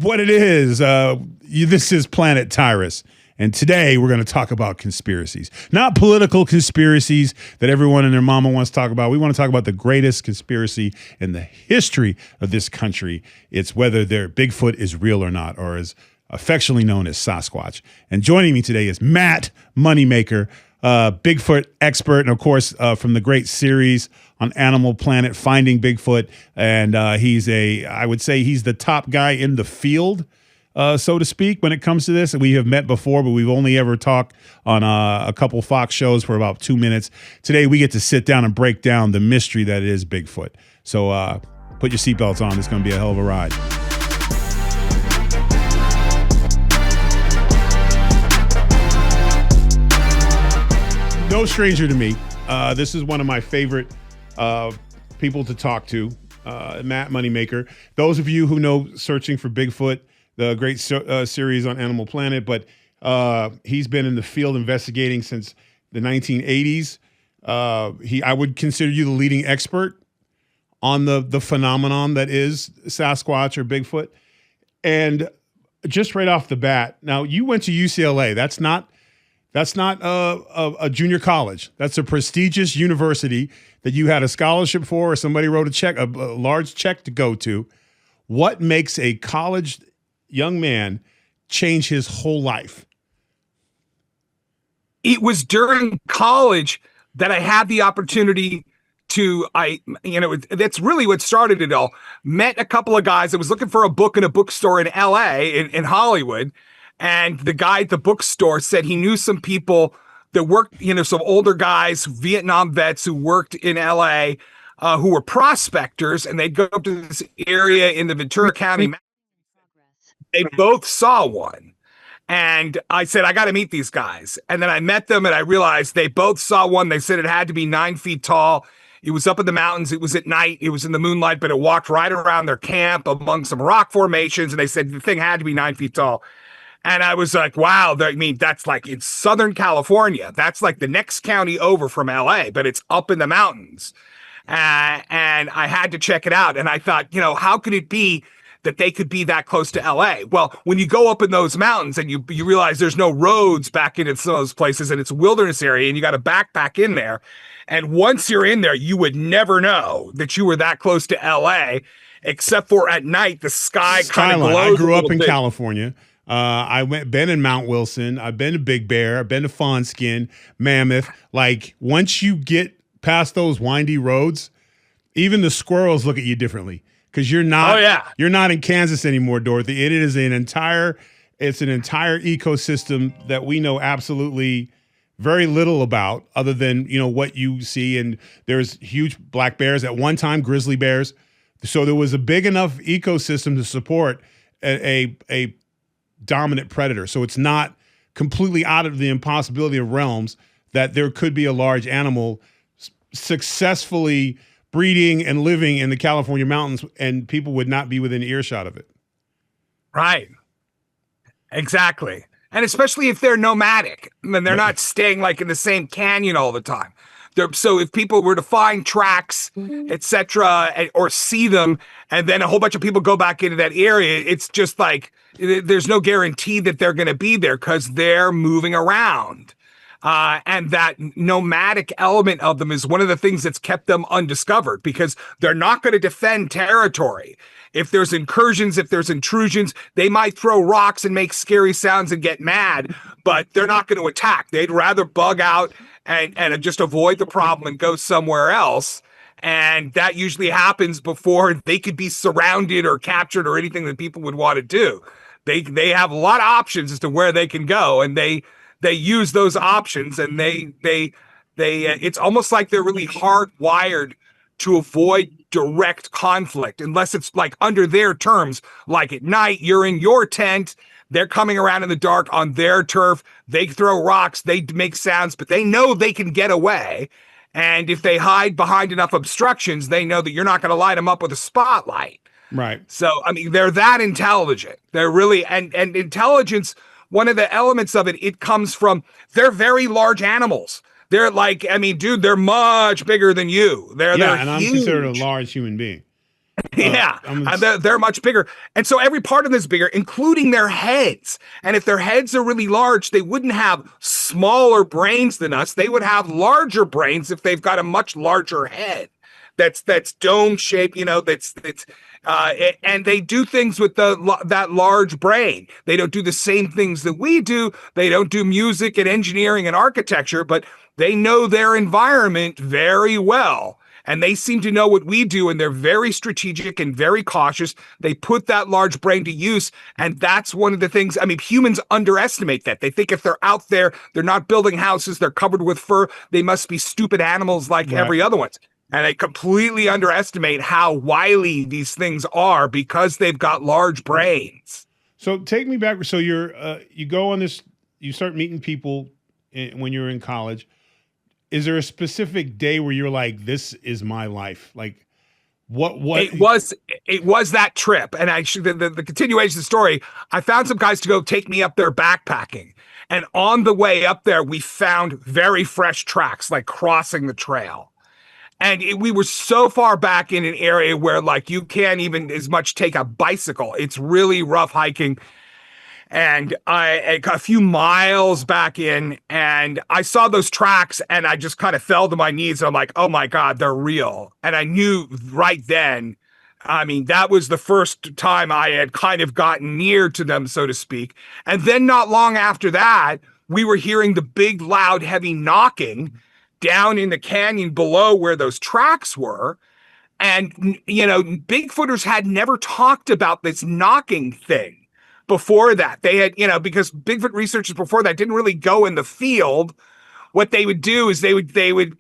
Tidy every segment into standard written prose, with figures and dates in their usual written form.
what it is. This is Planet Tyrus. And today we're going to talk about conspiracies, not political conspiracies that everyone and their mama wants to talk about. We want to talk about the greatest conspiracy in the history of this country. It's whether their Bigfoot is real or not, or is affectionately known as Sasquatch. And joining me today is Matt Moneymaker, Bigfoot expert, and of course, from the great series on Animal Planet, Finding Bigfoot. And I would say he's the top guy in the field, so to speak, when it comes to this. We have met before, but we've only ever talked on a couple Fox shows for about 2 minutes. Today, we get to sit down and break down the mystery that is Bigfoot. So put your seatbelts on. It's going to be a hell of a ride. No stranger to me. This is one of my favorite people to talk to, Matt Moneymaker. Those of you who know Searching for Bigfoot, the great series on Animal Planet, but he's been in the field investigating since the 1980s. I would consider you the leading expert on the phenomenon that is Sasquatch or Bigfoot. And just right off the bat, now you went to UCLA. That's not a junior college. That's a prestigious university that you had a scholarship for, or somebody wrote a large check to go to. What makes a college young man change his whole life? It was during college that I had the opportunity to, that's really what started it all. Met a couple of guys that was looking for a book in a bookstore in LA, in Hollywood. And the guy at the bookstore said he knew some people that worked, some older guys, Vietnam vets who worked in LA, who were prospectors, and they'd go up to this area in the Ventura County. They both saw one. And I said, I got to meet these guys. And then I met them and I realized they both saw one. They said it had to be 9 feet tall. It was up in the mountains. It was at night. It was in the moonlight, but it walked right around their camp among some rock formations. And they said the thing had to be 9 feet tall. And I was like, wow, that's like in Southern California. That's like the next county over from LA, but it's up in the mountains. And I had to check it out. And I thought, how could it be that they could be that close to LA? Well, when you go up in those mountains and you realize there's no roads back into some of those places and it's a wilderness area and you got to backpack in there. And once you're in there, you would never know that you were that close to LA, except for at night, the sky kind of glows. I grew up in California. Been in Mount Wilson. I've been to Big Bear. I've been to Fawnskin, Mammoth. Like, once you get past those windy roads, even the squirrels look at you differently because you're not. Oh, yeah. You're not in Kansas anymore, Dorothy. It is an entire ecosystem that we know absolutely very little about, other than what you see. And there's huge black bears at one time, grizzly bears. So there was a big enough ecosystem to support a dominant predator. So it's not completely out of the impossibility of realms that there could be a large animal successfully breeding and living in the California mountains and people would not be within earshot of it. Right. Exactly. And especially if they're nomadic and they're not staying like in the same canyon all the time. So if people were to find tracks, etc., or see them, and then a whole bunch of people go back into that area, it's just like there's no guarantee that they're going to be there because they're moving around. And that nomadic element of them is one of the things that's kept them undiscovered because they're not going to defend territory. If there's incursions, if there's intrusions, they might throw rocks and make scary sounds and get mad, but they're not going to attack. They'd rather bug out and just avoid the problem and go somewhere else. And that usually happens before they could be surrounded or captured or anything that people would want to do. They have a lot of options as to where they can go, and they use those options, and they it's almost like they're really hardwired to avoid direct conflict, unless it's like under their terms, like at night, you're in your tent, they're coming around in the dark on their turf, they throw rocks, they make sounds, but they know they can get away. And if they hide behind enough obstructions, they know that you're not going to light them up with a spotlight. Right. So, I mean, they're that intelligent. They're really, and intelligence, one of the elements of it comes from, they're very large animals. They're like, I mean, dude, they're much bigger than you. They're and huge. I'm considered a large human being. Yeah, they're much bigger. And so every part of them is bigger, including their heads. And if their heads are really large, they wouldn't have smaller brains than us. They would have larger brains if they've got a much larger head. That's dome shaped, and they do things with that large brain. They don't do the same things that we do. They don't do music and engineering and architecture, but they know their environment very well. And they seem to know what we do, and they're very strategic and very cautious. They put that large brain to use, and that's one of the things. I mean, humans underestimate that. They think if they're out there, they're not building houses, they're covered with fur, they must be stupid animals like every other one. And they completely underestimate how wily these things are because they've got large brains. So take me back. So you go on this, you start meeting people when you're in college. Is there a specific day where you're like, this is my life? Like what? It was that trip. And the continuation of the story, I found some guys to go take me up there backpacking. And on the way up there, we found very fresh tracks, like crossing the trail. And we were so far back in an area where, like, you can't even as much take a bicycle. It's really rough hiking. And I got a few miles back in, and I saw those tracks, and I just kind of fell to my knees. And I'm like, oh, my God, they're real. And I knew right then, I mean, that was the first time I had kind of gotten near to them, so to speak. And then not long after that, we were hearing the big, loud, heavy knocking down in the canyon below where those tracks were. And, Bigfooters had never talked about this knocking thing before that. They had, because Bigfoot researchers before that didn't really go in the field. What they would do is they would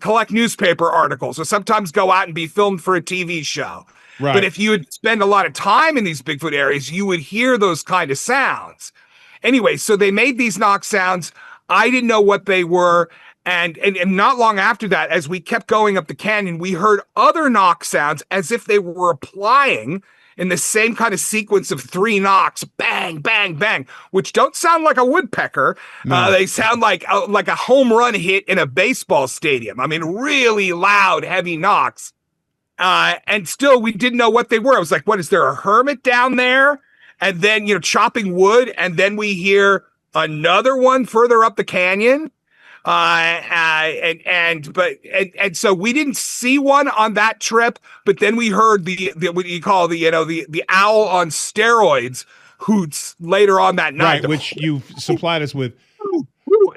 collect newspaper articles or sometimes go out and be filmed for a TV show. Right. But if you would spend a lot of time in these Bigfoot areas, you would hear those kind of sounds. Anyway, so they made these knock sounds. I didn't know what they were. And not long after that, as we kept going up the canyon, we heard other knock sounds as if they were applying in the same kind of sequence of 3 knocks, bang, bang, bang, which don't sound like a woodpecker. No. They sound like a home run hit in a baseball stadium. I mean, really loud, heavy knocks. And still, we didn't know what they were. I was like, what, is there a hermit down there? And then, chopping wood. And then we hear another one further up the canyon. And so we didn't see one on that trip, but then we heard the what you call the owl on steroids hoots later on that night, right? Which you supplied us with,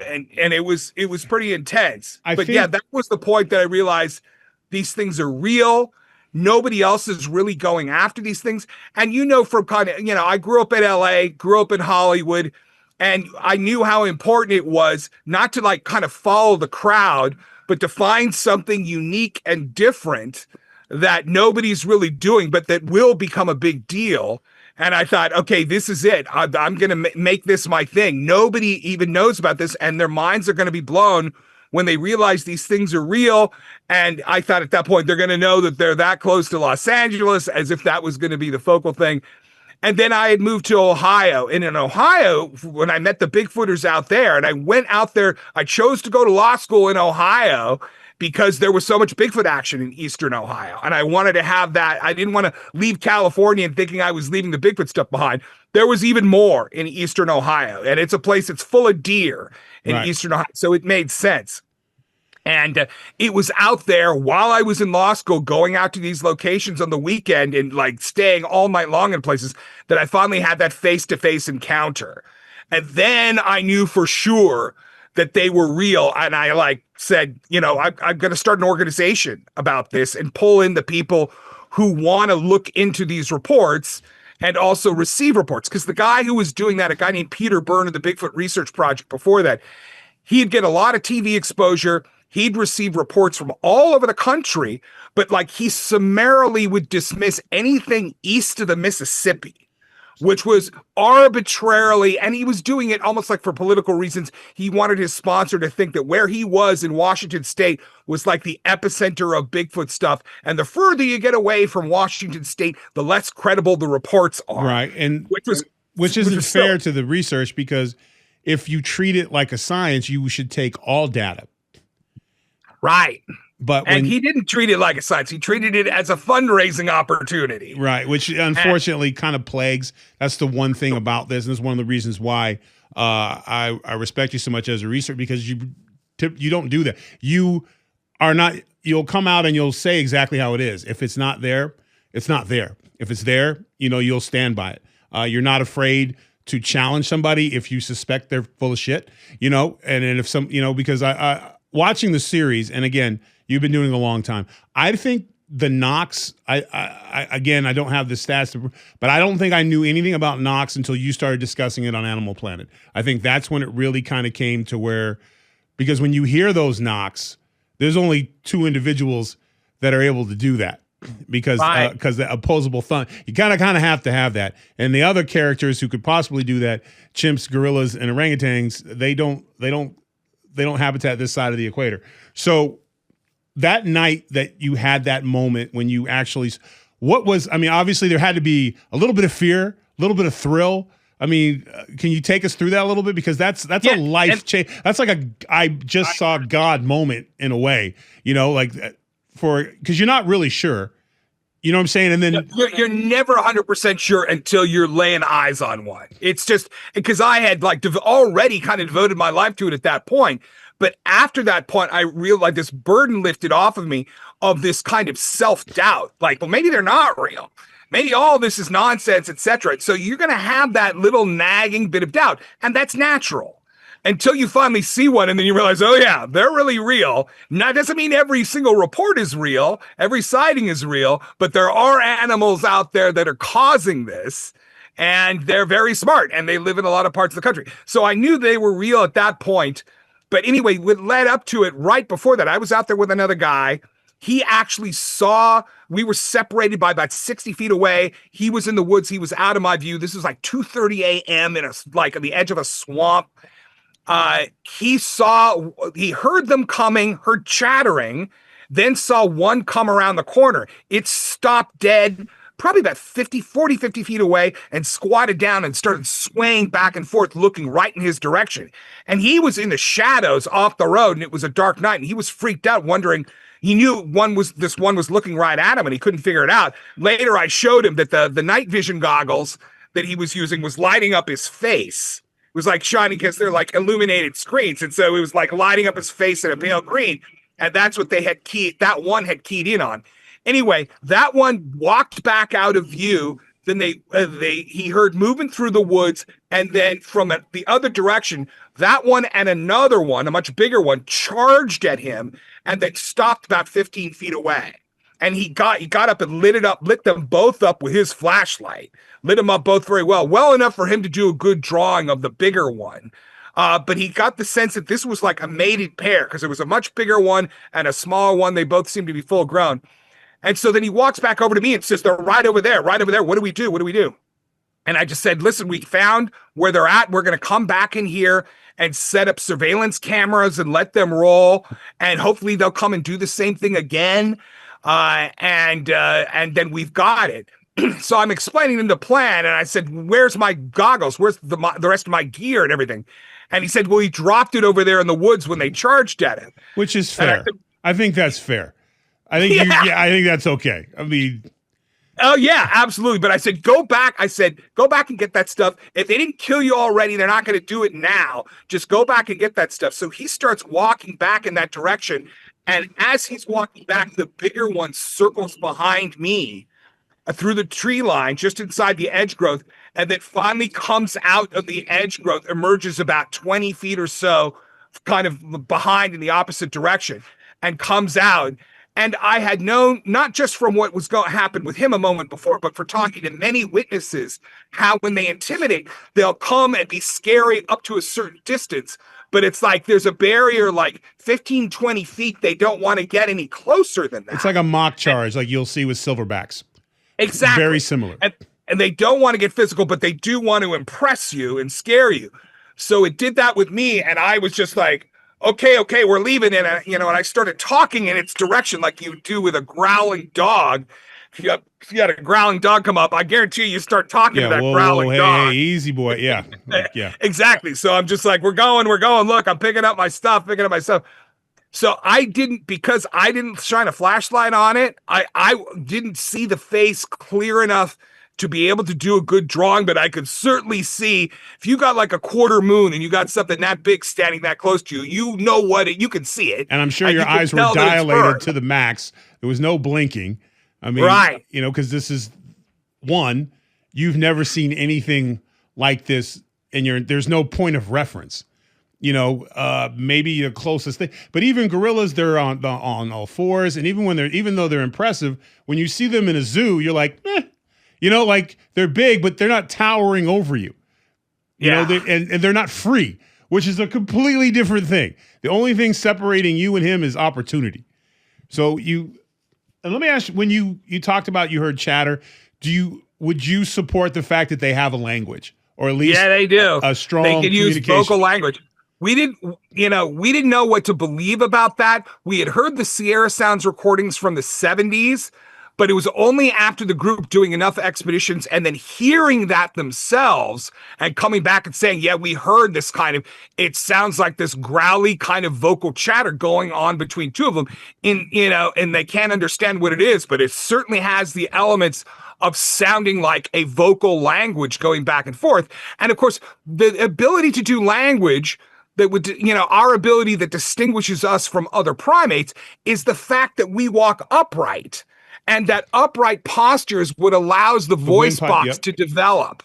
and it was pretty intense. Yeah, that was the point that I realized these things are real. Nobody else is really going after these things, and from kind of I grew up in LA, grew up in Hollywood. And I knew how important it was not to like kind of follow the crowd, but to find something unique and different that nobody's really doing, but that will become a big deal. And I thought, okay, this is it. I'm going to make this my thing. Nobody even knows about this, and their minds are going to be blown when they realize these things are real. And I thought at that point, they're going to know that they're that close to Los Angeles, as if that was going to be the focal thing. And then I had moved to Ohio. And in Ohio, when I met the Bigfooters out there, and I went out there, I chose to go to law school in Ohio because there was so much Bigfoot action in Eastern Ohio. And I wanted to have that. I didn't want to leave California and thinking I was leaving the Bigfoot stuff behind. There was even more in Eastern Ohio. And it's a place that's full of deer in Eastern Ohio. So it made sense. And it was out there while I was in law school, going out to these locations on the weekend and like staying all night long in places, that I finally had that face-to-face encounter. And then I knew for sure that they were real. And I said, I'm going to start an organization about this and pull in the people who want to look into these reports and also receive reports. Because the guy who was doing that, a guy named Peter Byrne of the Bigfoot Research Project before that, he'd get a lot of TV exposure. He'd receive reports from all over the country, but he summarily would dismiss anything east of the Mississippi, which was arbitrarily, and he was doing it almost like for political reasons. He wanted his sponsor to think that where he was in Washington State was like the epicenter of Bigfoot stuff. And the further you get away from Washington State, the less credible the reports are. Right. And which isn't fair to the research, because if you treat it like a science, you should take all data. Right. But and he didn't treat it like a science. He treated it as a fundraising opportunity. Right, which unfortunately kind of plagues. That's the one thing about this, and this is one of the reasons why I respect you so much as a researcher, because you don't do that. You are not. You'll come out and you'll say exactly how it is. If it's not there, it's not there. If it's there, you'll stand by it. You're not afraid to challenge somebody if you suspect they're full of shit. And if some, because I watching the series, and again, you've been doing it a long time. I think the knocks, I don't have the stats, but I don't think I knew anything about knocks until you started discussing it on Animal Planet. I think that's when it really kind of came to where, because when you hear those knocks, there's only two individuals that are able to do that, because the opposable thumb, you kind of have to have that. And the other characters who could possibly do that, chimps, gorillas, and orangutans, they don't habitat this side of the equator. So that night that you had that moment when you actually, obviously there had to be a little bit of fear, a little bit of thrill. Can you take us through that a little bit? Because that's a life change. That's like I just saw God moment in a way, because you're not really sure. You know what I'm saying? And then you're never 100% sure until you're laying eyes on one. It's just because I had already kind of devoted my life to it at that point. But after that point, I realized this burden lifted off of me of this kind of self-doubt. Like, well, maybe they're not real. Maybe all this is nonsense, etc. So you're going to have that little nagging bit of doubt. And that's natural until you finally see one. And then you realize, oh, yeah, they're really real. Now, that doesn't mean every single report is real. Every sighting is real. But there are animals out there that are causing this. And they're very smart. And they live in a lot of parts of the country. So I knew they were real at that point. But anyway, what led up to it right before that, I was out there with another guy. He actually saw, we were separated by about 60 feet away. He was in the woods. He was out of my view. This was like 2:30 a.m. on the edge of a swamp. He heard them coming, heard chattering, then saw one come around the corner. It stopped dead, probably about 50 feet away, and squatted down and started swaying back and forth, looking right in his direction. And he was in the shadows off the road, and it was a dark night, and he was freaked out, wondering, he knew this one was looking right at him, and he couldn't figure it out. Later, I showed him that the night vision goggles that he was using was lighting up his face. It was like shining, because they're like illuminated screens. And so it was like lighting up his face in a pale green. And that's what that one had keyed in on. Anyway, that one walked back out of view. Then he heard movement through the woods, and then from the other direction, that one and another one, a much bigger one, charged at him, and then stopped about 15 feet away. And he got up and lit them both up with his flashlight, lit them up both very well enough for him to do a good drawing of the bigger one. But he got the sense that this was like a mated pair, because there was a much bigger one and a smaller one. They both seemed to be full grown. And so then he walks back over to me and says, they're right over there. What do we do? And I just said, listen, we found where they're at. We're going to come back in here and set up surveillance cameras and let them roll. And hopefully they'll come and do the same thing again. And then we've got it. So I'm explaining him the plan. And I said, where's my goggles? Where's the rest of my gear and everything? And he said, well, he dropped it over there in the woods when they charged at him. Which is fair. I think that's fair. I think I think that's okay. Oh yeah, absolutely. But I said, go back and get that stuff. If they didn't kill you already, they're not going to do it now. Just go back and get that stuff. So he starts walking back in that direction. And as he's walking back, the bigger one circles behind me through the tree line, just inside the edge growth. And then finally comes out of the edge growth, emerges about 20 feet or so, kind of behind in the opposite direction, and comes out. And I had known, not just from what was going to happen with him a moment before, but for talking to many witnesses, how when they intimidate, they'll come and be scary up to a certain distance. But it's like there's a barrier like 15, 20 feet. They don't want to get any closer than that. It's like a mock charge, like you'll see with silverbacks. Exactly. Very similar. And they don't want to get physical, but they do want to impress you and scare you. So it did that with me. And I was just like, okay, we're leaving. And, and I started talking in its direction like you do with a growling dog. If you had a growling dog come up, I guarantee you start talking to that growling dog. Hey, easy boy. Yeah. Yeah. Exactly. So I'm just like, we're going. Look, I'm picking up my stuff. So because I didn't shine a flashlight on it, I didn't see the face clear enough to be able to do a good drawing, but I could certainly see if you got like a quarter moon and you got something that big standing that close to you, you can see it. And I'm sure your eyes were dilated to the max. There was no blinking. I mean, right. Because this is one, you've never seen anything like this and there's no point of reference. Maybe the closest thing, but even gorillas, they're on all fours. And even though they're impressive, when you see them in a zoo, you're like, like they're big, but they're not towering over you. And they're not free, which is a completely different thing. The only thing separating you and him is opportunity. So and let me ask you, when you talked about, you heard chatter, would you support the fact that they have a language, or at least they do. A strong they can use vocal language? We didn't know what to believe about that. We had heard the Sierra Sounds recordings from the 70s, but it was only after the group doing enough expeditions and then hearing that themselves and coming back and saying, yeah, we heard this it sounds like this growly kind of vocal chatter going on between two of them and they can't understand what it is, but it certainly has the elements of sounding like a vocal language going back and forth. And of course, the ability to do language that would, our ability that distinguishes us from other primates is the fact that we walk upright, and that upright posture is what allows the voice box to develop.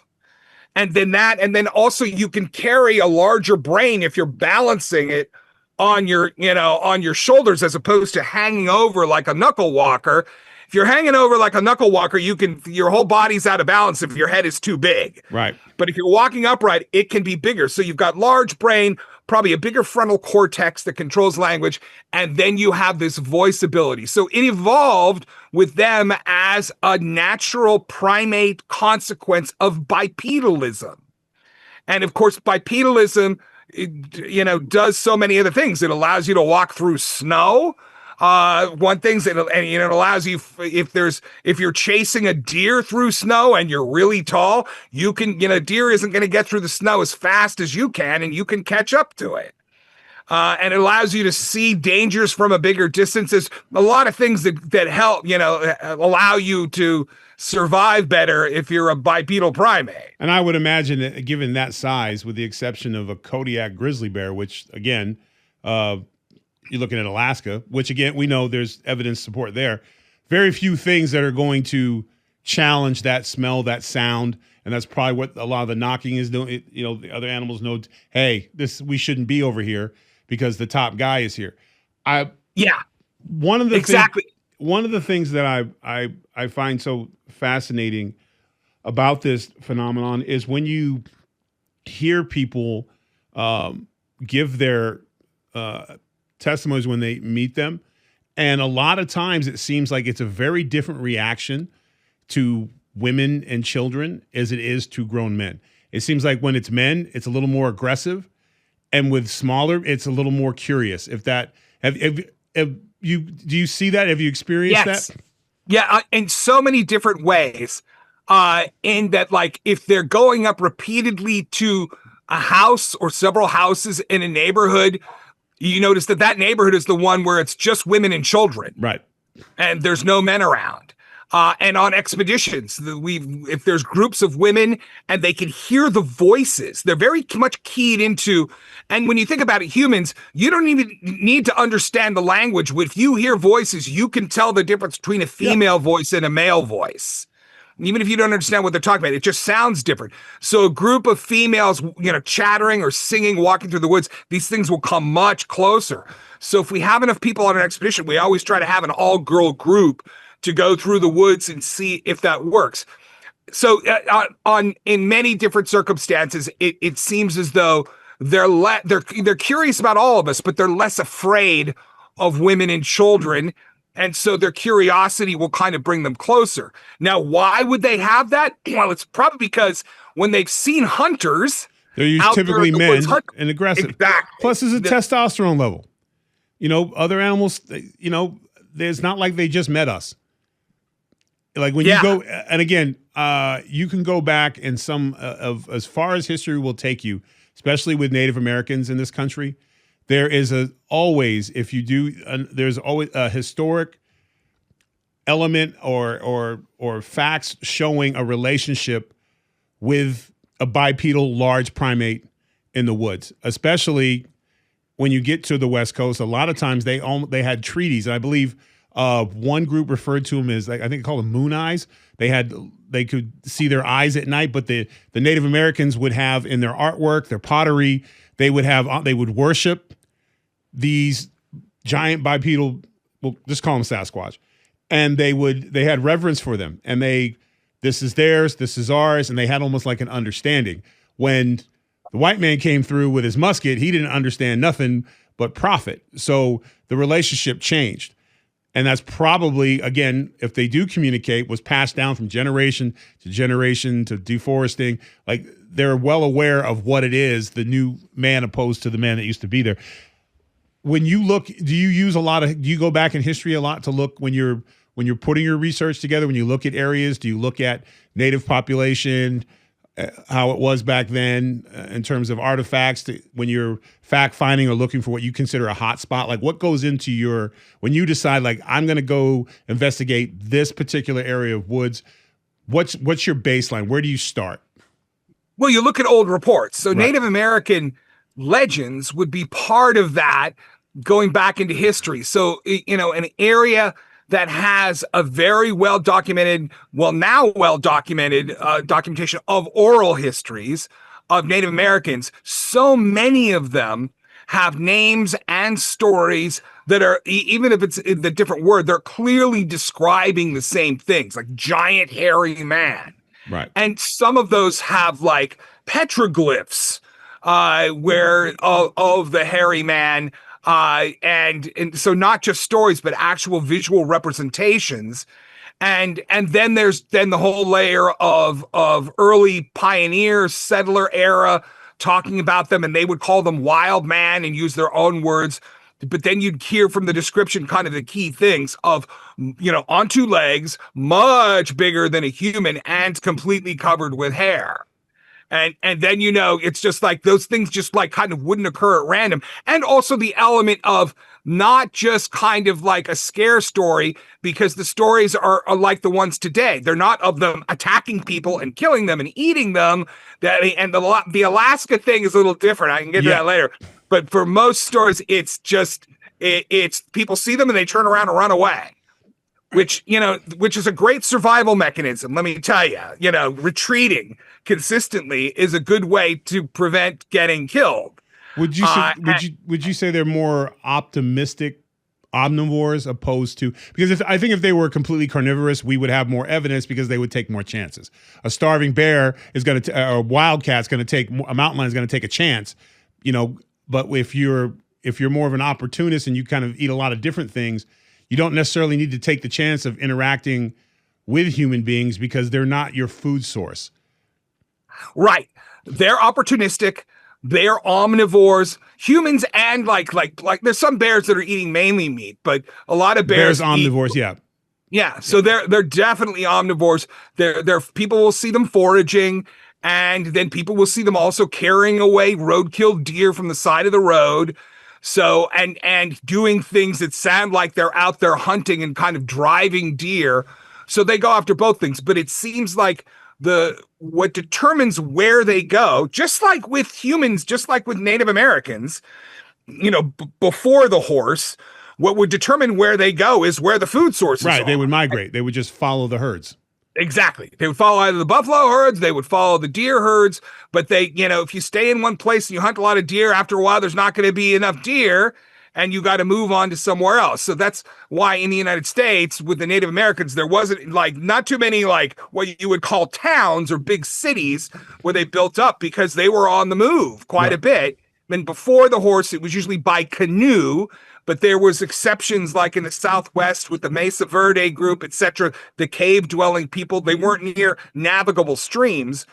And then also you can carry a larger brain if you're balancing it on your shoulders, as opposed to hanging over like a knuckle walker. If you're hanging over like a knuckle walker, your whole body's out of balance if your head is too big. Right. But if you're walking upright, it can be bigger. So you've got large brain, probably a bigger frontal cortex that controls language, and then you have this voice ability. So it evolved with them as a natural primate consequence of bipedalism. And of course, bipedalism, does so many other things. It allows you to walk through snow. One thing that it allows you, if you're chasing a deer through snow and you're really tall, you can, deer isn't going to get through the snow as fast as you can, and you can catch up to it. And it allows you to see dangers from a bigger distance. There's a lot of things that help, allow you to survive better if you're a bipedal primate. And I would imagine that, given that size, with the exception of a Kodiak grizzly bear, which again, you're looking at Alaska, which again, we know there's evidence support there. Very few things that are going to challenge that smell, that sound. And that's probably what a lot of the knocking is doing. The other animals know, hey, we shouldn't be over here because the top guy is here. One of the things that I find so fascinating about this phenomenon is when you hear people give their testimonies when they meet them. And a lot of times it seems like it's a very different reaction to women and children as it is to grown men. It seems like when it's men, it's a little more aggressive. And with smaller, it's a little more curious. Do you see that? Have you experienced that? Yeah, in so many different ways. In that, like, if they're going up repeatedly to a house or several houses in a neighborhood, you notice that neighborhood is the one where it's just women and children. Right. And there's no men around. And on expeditions, if there's groups of women and they can hear the voices, they're very much keyed into. And when you think about it, humans, you don't even need to understand the language. If you hear voices, you can tell the difference between a female voice and a male voice. Even if you don't understand what they're talking about, it just sounds different. So a group of females, chattering or singing, walking through the woods, these things will come much closer. So if we have enough people on an expedition, we always try to have an all-girl group to go through the woods and see if that works. So in many different circumstances, it seems as though they're curious about all of us, but they're less afraid of women and children. And so their curiosity will kind of bring them closer. Now, why would they have that? Well, it's probably because when they've seen hunters, they're typically men and aggressive. Exactly. Plus, there's a testosterone level. Other animals, it's not like they just met us. Like when you go, and again, you can go back and some of as far as history will take you, especially with Native Americans in this country. there is there's always a historic element or facts showing a relationship with a bipedal large primate in the woods, especially when you get to the West Coast. A lot of times they had treaties, and I believe one group referred to them as, like, I think they called them moon eyes. They could see their eyes at night, but the Native Americans would have in their artwork, their pottery, they would worship these giant bipedal, well, just call them Sasquatch, and they had reverence for them, and this is theirs, this is ours, and they had almost like an understanding. When the white man came through with his musket, he didn't understand nothing but profit. So the relationship changed. And that's probably, again, if they do communicate, was passed down from generation to deforesting. Like, they're well aware of what it is, the new man opposed to the man that used to be there. When you look, do you go back in history a lot to look when you're putting your research together, when you look at areas, do you look at native population, how it was back then in terms of artifacts, when you're fact finding or looking for what you consider a hot spot? Like, what goes into when you decide, like, I'm going to go investigate this particular area of woods, what's your baseline? Where do you start? Well, you look at old reports. So Right. Native American legends would be part of that, going back into history. So, an area that has a very documentation documentation of oral histories of Native Americans. So many of them have names and stories that are, even if it's in the different word, they're clearly describing the same things, like giant hairy man. Right. And some of those have like petroglyphs where of the hairy man. And so not just stories, but actual visual representations. And then there's the whole layer of early pioneer settler era talking about them, and they would call them wild man and use their own words. But then you'd hear from the description kind of the key things of, on two legs, much bigger than a human and completely covered with hair. And then, it's just like those things just like kind of wouldn't occur at random. And also the element of not just kind of like a scare story, because the stories are like the ones today. They're not of them attacking people and killing them and eating them. The Alaska thing is a little different. I can get to that later. But for most stories, it's just, it's people see them and they turn around and run away. Which is a great survival mechanism. Let me tell you, retreating consistently is a good way to prevent getting killed. Would you say they're more optimistic omnivores opposed to, because I think if they were completely carnivorous, we would have more evidence because they would take more chances. A starving bear is going to, or a wildcat's going to take, a mountain lion is going to take a chance, but if you're more of an opportunist and you kind of eat a lot of different things, you don't necessarily need to take the chance of interacting with human beings because they're not your food source. Right. They're opportunistic. They're omnivores, humans, and like there's some bears that are eating mainly meat, but a lot of bears omnivores. Yeah. So they're definitely omnivores. They're people will see them foraging, and then people will see them also carrying away roadkill deer from the side of the road. So, and doing things that sound like they're out there hunting and kind of driving deer. So they go after both things, but it seems like what determines where they go, just like with humans, just like with Native Americans, before the horse, what would determine where they go is where the food sources are. Right. They would migrate. They would just follow the herds. Exactly. They would follow either the buffalo herds, they would follow the deer herds, but they, if you stay in one place and you hunt a lot of deer, after a while, there's not going to be enough deer and you got to move on to somewhere else. So that's why in the United States with the Native Americans, there wasn't not too many, what you would call towns or big cities where they built up, because they were on the move quite a bit. And before the horse, it was usually by canoe. But there was exceptions, like in the Southwest with the Mesa Verde group, etc., the cave-dwelling people. They weren't near navigable streams.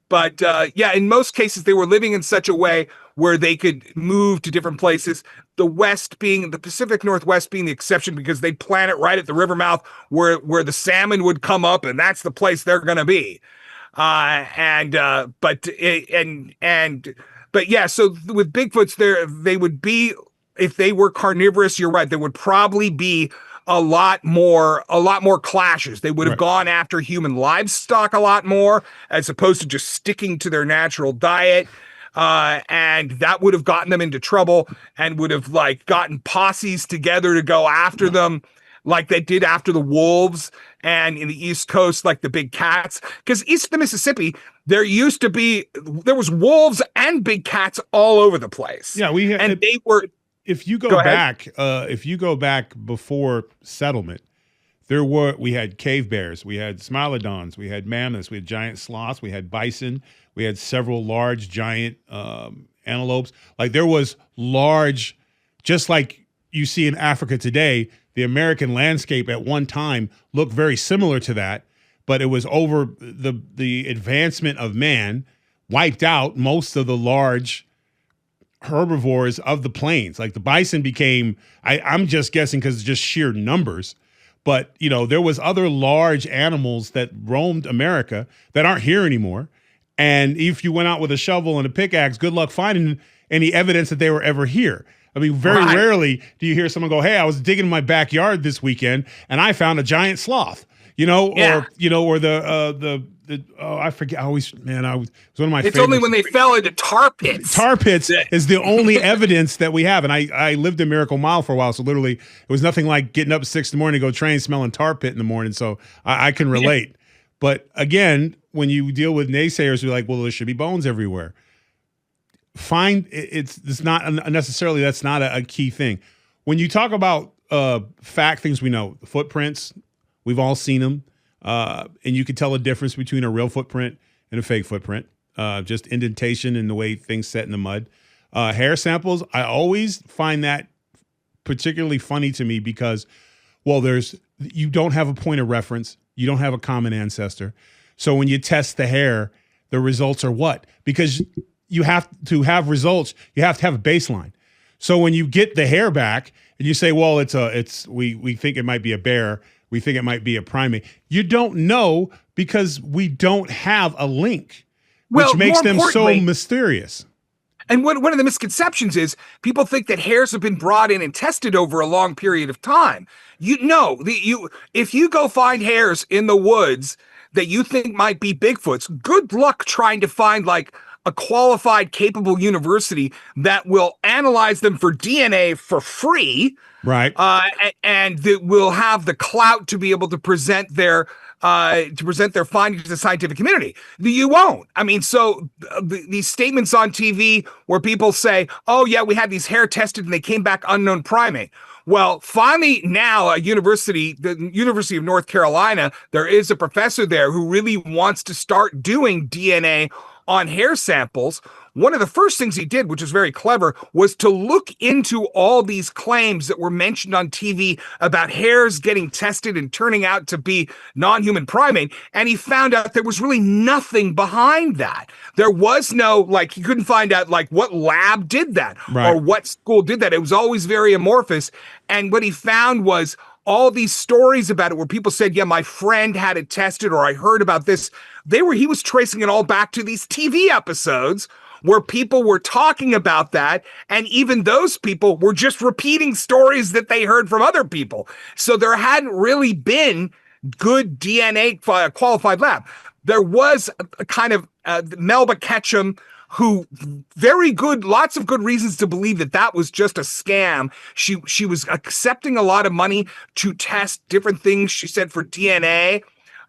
But in most cases, they were living in such a way where they could move to different places. The Pacific Northwest being the exception, because they'd plant it right at the river mouth where the salmon would come up, and that's the place they're going to be. So with Bigfoots, they would be if they were carnivorous, you're right, there would probably be a lot more clashes. They would have gone after human livestock a lot more, as opposed to just sticking to their natural diet. And that would have gotten them into trouble and would have like gotten posses together to go after them, like they did after the wolves, and in the East Coast, like the big cats. Because east of the Mississippi, there was wolves and big cats all over the place. Yeah, they were. If you go back before settlement, we had cave bears, we had smilodons, we had mammoths, we had giant sloths, we had bison, we had several large giant antelopes. Like there was large, just like you see in Africa today, the American landscape at one time looked very similar to that, but it was over the advancement of man wiped out most of the large herbivores of the plains. Like the bison became, I'm just guessing because it's just sheer numbers, but there was other large animals that roamed America that aren't here anymore. And if you went out with a shovel and a pickaxe, good luck finding any evidence that they were ever here. I mean, very rarely do you hear someone go, "Hey, I was digging in my backyard this weekend and I found a giant sloth," or I forget. It was one of my favorites. It's only when they fell into tar pits. Tar pits is the only evidence that we have. And I lived in Miracle Mile for a while, so literally it was nothing like getting up at 6 a.m. to go train smelling tar pit in the morning. So I can relate. But again, when you deal with naysayers who are like, well, there should be bones everywhere. It's not necessarily, that's not a key thing. When you talk about fact things we know, the footprints, we've all seen them. And you can tell a difference between a real footprint and a fake footprint. Just indentation and the way things set in the mud. Hair samples, I always find that particularly funny to me because, well, you don't have a point of reference. You don't have a common ancestor. So when you test the hair, the results are what? Because you have to have results, you have to have a baseline. So when you get the hair back and you say, well, we think it might be a bear, we think it might be a primate. You don't know because we don't have a link, which makes them so mysterious. And one of the misconceptions is people think that hairs have been brought in and tested over a long period of time. If you go find hairs in the woods that you think might be Bigfoot's, good luck trying to find like a qualified, capable university that will analyze them for DNA for free, right? And that will have the clout to be able to present their findings to the scientific community. You won't. I mean, so these statements on TV where people say, "Oh yeah, we had these hair tested and they came back unknown primate." Well, finally now the University of North Carolina, there is a professor there who really wants to start doing DNA on hair samples. One of the first things he did, which is very clever, was to look into all these claims that were mentioned on TV about hairs getting tested and turning out to be non-human primate. And he found out there was really nothing behind that. There was no, he couldn't find out what lab did that or what school did that. It was always very amorphous. And what he found was all these stories about it where people said, yeah, my friend had it tested or I heard about this. He was tracing it all back to these TV episodes where people were talking about that. And even those people were just repeating stories that they heard from other people. So there hadn't really been good DNA qualified lab. There was a kind of Melba Ketchum, who lots of good reasons to believe that was just a scam. She was accepting a lot of money to test different things, she said, for DNA.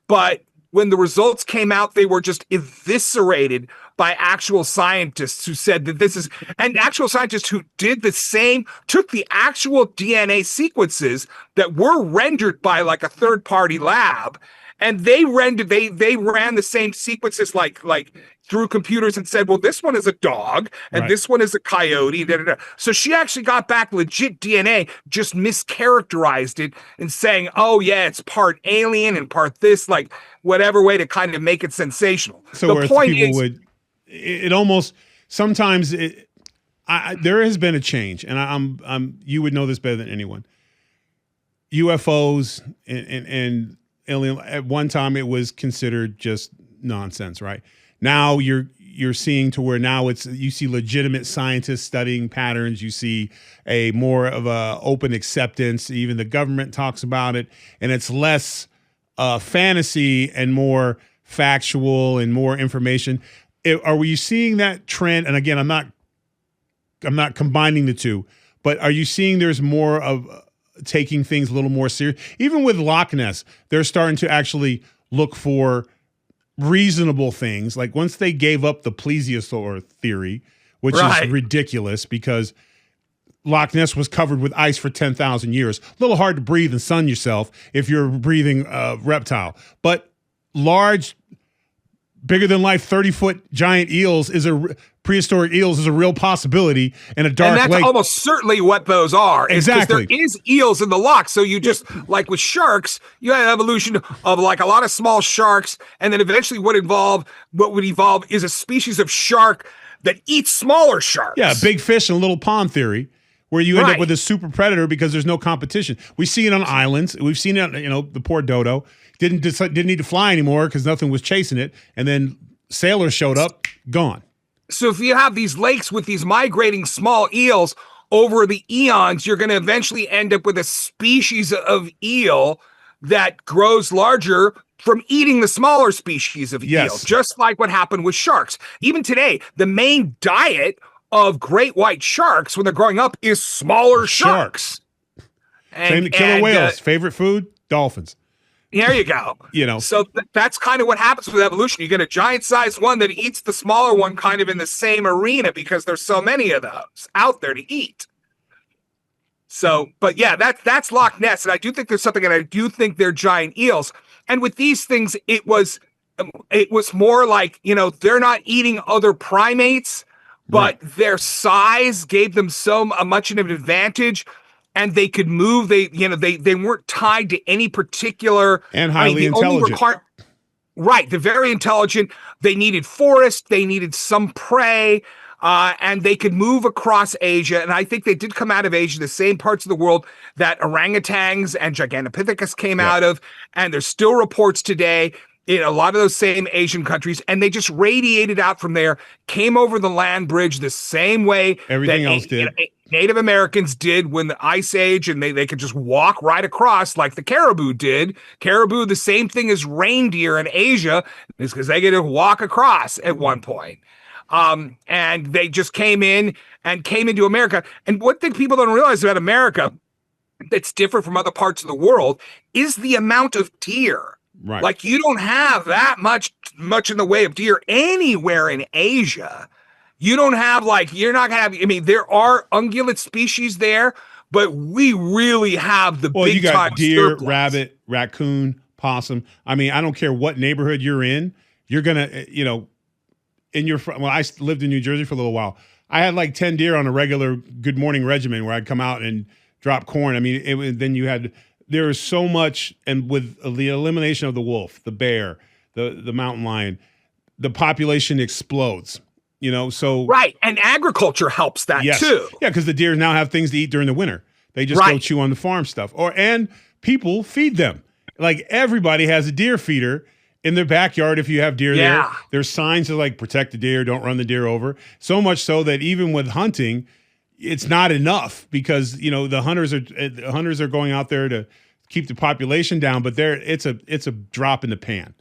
But when the results came out, they were just eviscerated by actual scientists who said that and actual scientists who did the same, took the actual DNA sequences that were rendered by a third-party lab, and they ran the same sequences through computers and said, well, this one is a dog and this one is a coyote. Da, da, da. So she actually got back legit DNA, just mischaracterized it and saying, oh yeah, it's part alien and part this, whatever way to kind of make it sensational. So the point is, it almost sometimes there has been a change, and I'm you would know this better than anyone. UFOs and alien, at one time it was considered just nonsense, right? Now you're seeing to where now you see legitimate scientists studying patterns. You see a more of a open acceptance. Even the government talks about it, and it's less fantasy and more factual and more information. Are we seeing that trend? And again, I'm not combining the two, but are you seeing there's more of taking things a little more serious? Even with Loch Ness, they're starting to actually look for reasonable things. Like once they gave up the plesiosaur theory, which is ridiculous because Loch Ness was covered with ice for 10,000 years. A little hard to breathe and sun yourself if you're breathing reptile. But large, bigger than life 30-foot giant prehistoric eels is a real possibility in a dark lake. And that's almost certainly what those are. Exactly. There is eels in the loch. So you just, like with sharks, you have an evolution of like a lot of small sharks. And then eventually what would evolve is a species of shark that eats smaller sharks. Yeah, big fish and a little pond theory, where you end up with a super predator because there's no competition. We see it on islands. We've seen it, the poor dodo didn't need to fly anymore because nothing was chasing it. And then sailors showed up, gone. So if you have these lakes with these migrating small eels over the eons, you're going to eventually end up with a species of eel that grows larger from eating the smaller species of eel, just like what happened with sharks. Even today, the main diet of great white sharks when they're growing up is smaller sharks. Same with killer whales. Favorite food? Dolphins. There you go. So that's kind of what happens with evolution. You get a giant-sized one that eats the smaller one kind of in the same arena because there's so many of those out there to eat. So, but yeah, that's Loch Ness, and I do think there's something, and I do think they're giant eels. And with these things, it was more like, they're not eating other primates, but their size gave them so much of an advantage. And they could move. They weren't tied to any particular and highly intelligent. They're very intelligent. They needed forest. They needed some prey, and they could move across Asia. And I think they did come out of Asia, the same parts of the world that orangutans and Gigantopithecus came out of. And there's still reports today in a lot of those same Asian countries, and they just radiated out from there, came over the land bridge the same way everything else did. Native Americans did when the Ice Age, and they could just walk right across like the caribou did. Caribou, the same thing as reindeer in Asia, is because they get to walk across at one point. And they just came into America. And one thing people don't realize about America that's different from other parts of the world is the amount of deer. Right. Like you don't have that much in the way of deer anywhere in Asia. You don't have you're not gonna have. There are ungulate species there, but we really have the big you got time deer, surplus. rabbit, raccoon, possum. I don't care what neighborhood you're in. You're gonna, I lived in New Jersey for a little while. I had 10 deer on a regular Good Morning regimen where I'd come out and drop corn. There was so much, and with the elimination of the wolf, the bear, the mountain lion, the population explodes. Right, and agriculture helps that too. Yeah, because the deer now have things to eat during the winter. They just go chew on the farm stuff, and people feed them. Like everybody has a deer feeder in their backyard. If you have deer there, there's signs to protect the deer, don't run the deer over. So much so that even with hunting, it's not enough because the hunters are going out there to keep the population down, but it's a drop in the pan.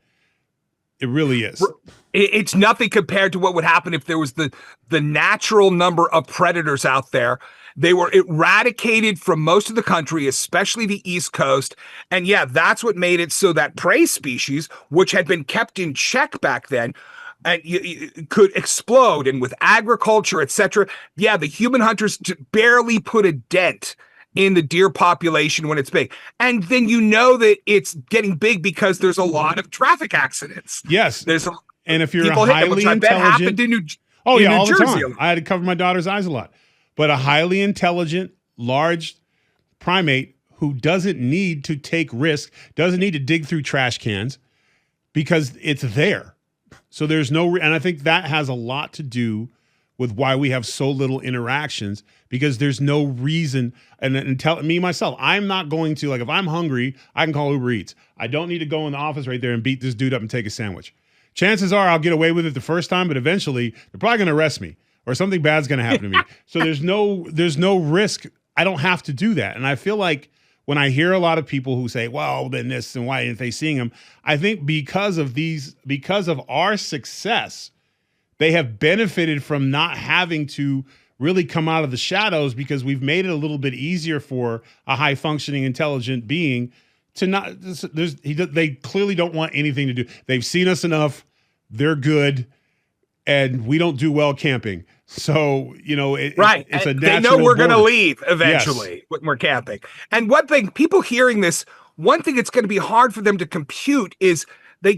It really is. It's nothing compared to what would happen if there was the natural number of predators out there. They were eradicated from most of the country, especially the East Coast. And that's what made it so that prey species, which had been kept in check back then, and you could explode. And with agriculture, etc., the human hunters barely put a dent in the deer population when it's big. And then that it's getting big because there's a lot of traffic accidents. Yes. And if you're people a highly hit them, which I bet happened in New all Jersey. the time. I had to cover my daughter's eyes a lot. But a highly intelligent, large primate who doesn't need to take risks, doesn't need to dig through trash cans because it's there. So there's and I think that has a lot to do with why we have so little interactions, because there's no reason. And tell me myself, I'm not going to, if I'm hungry, I can call Uber Eats. I don't need to go in the office right there and beat this dude up and take a sandwich. Chances are I'll get away with it the first time, but eventually they're probably going to arrest me or something bad's going to happen to me. So there's no risk. I don't have to do that. And I feel like when I hear a lot of people who say, well, then this and why aren't they seeing them? I think because of our success, they have benefited from not having to really come out of the shadows because we've made it a little bit easier for a high functioning, intelligent being to not, they clearly don't want anything to do. They've seen us enough. They're good. And we don't do well camping. So, it's a natural they know we're going to border. leave eventually when we're camping. And one thing, people hearing this, one thing that's going to be hard for them to compute is they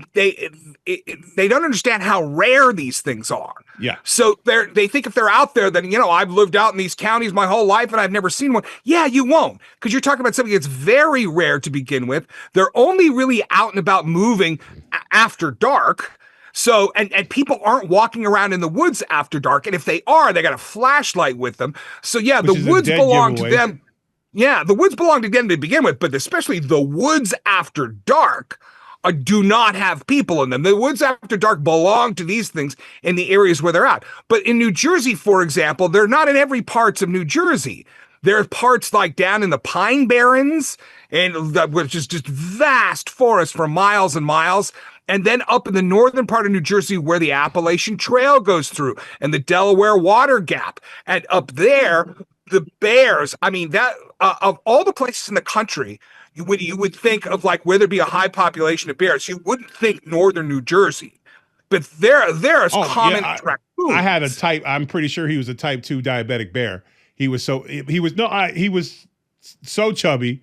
don't understand how rare these things are. Yeah. So they think if they're out there, then, I've lived out in these counties my whole life and I've never seen one. Yeah, you won't, because you're talking about something that's very rare to begin with. They're only really out and about moving after dark. So, and people aren't walking around in the woods after dark. And if they are, they got a flashlight with them. So yeah, the woods belong to them. Yeah, the woods belong to them to begin with, but especially the woods after dark do not have people in them. The woods after dark belong to these things in the areas where they're at. But in New Jersey, for example, they're not in every parts of New Jersey. There are parts like down in the Pine Barrens, which is just vast forest for miles and miles. And then up in the northern part of New Jersey where the Appalachian Trail goes through and the Delaware Water Gap. And up there, the bears, that of all the places in the country, you would think of like where there'd be a high population of bears, you wouldn't think northern New Jersey. But there's common raccoons. I had I'm pretty sure he was a type 2 diabetic bear. He was so chubby.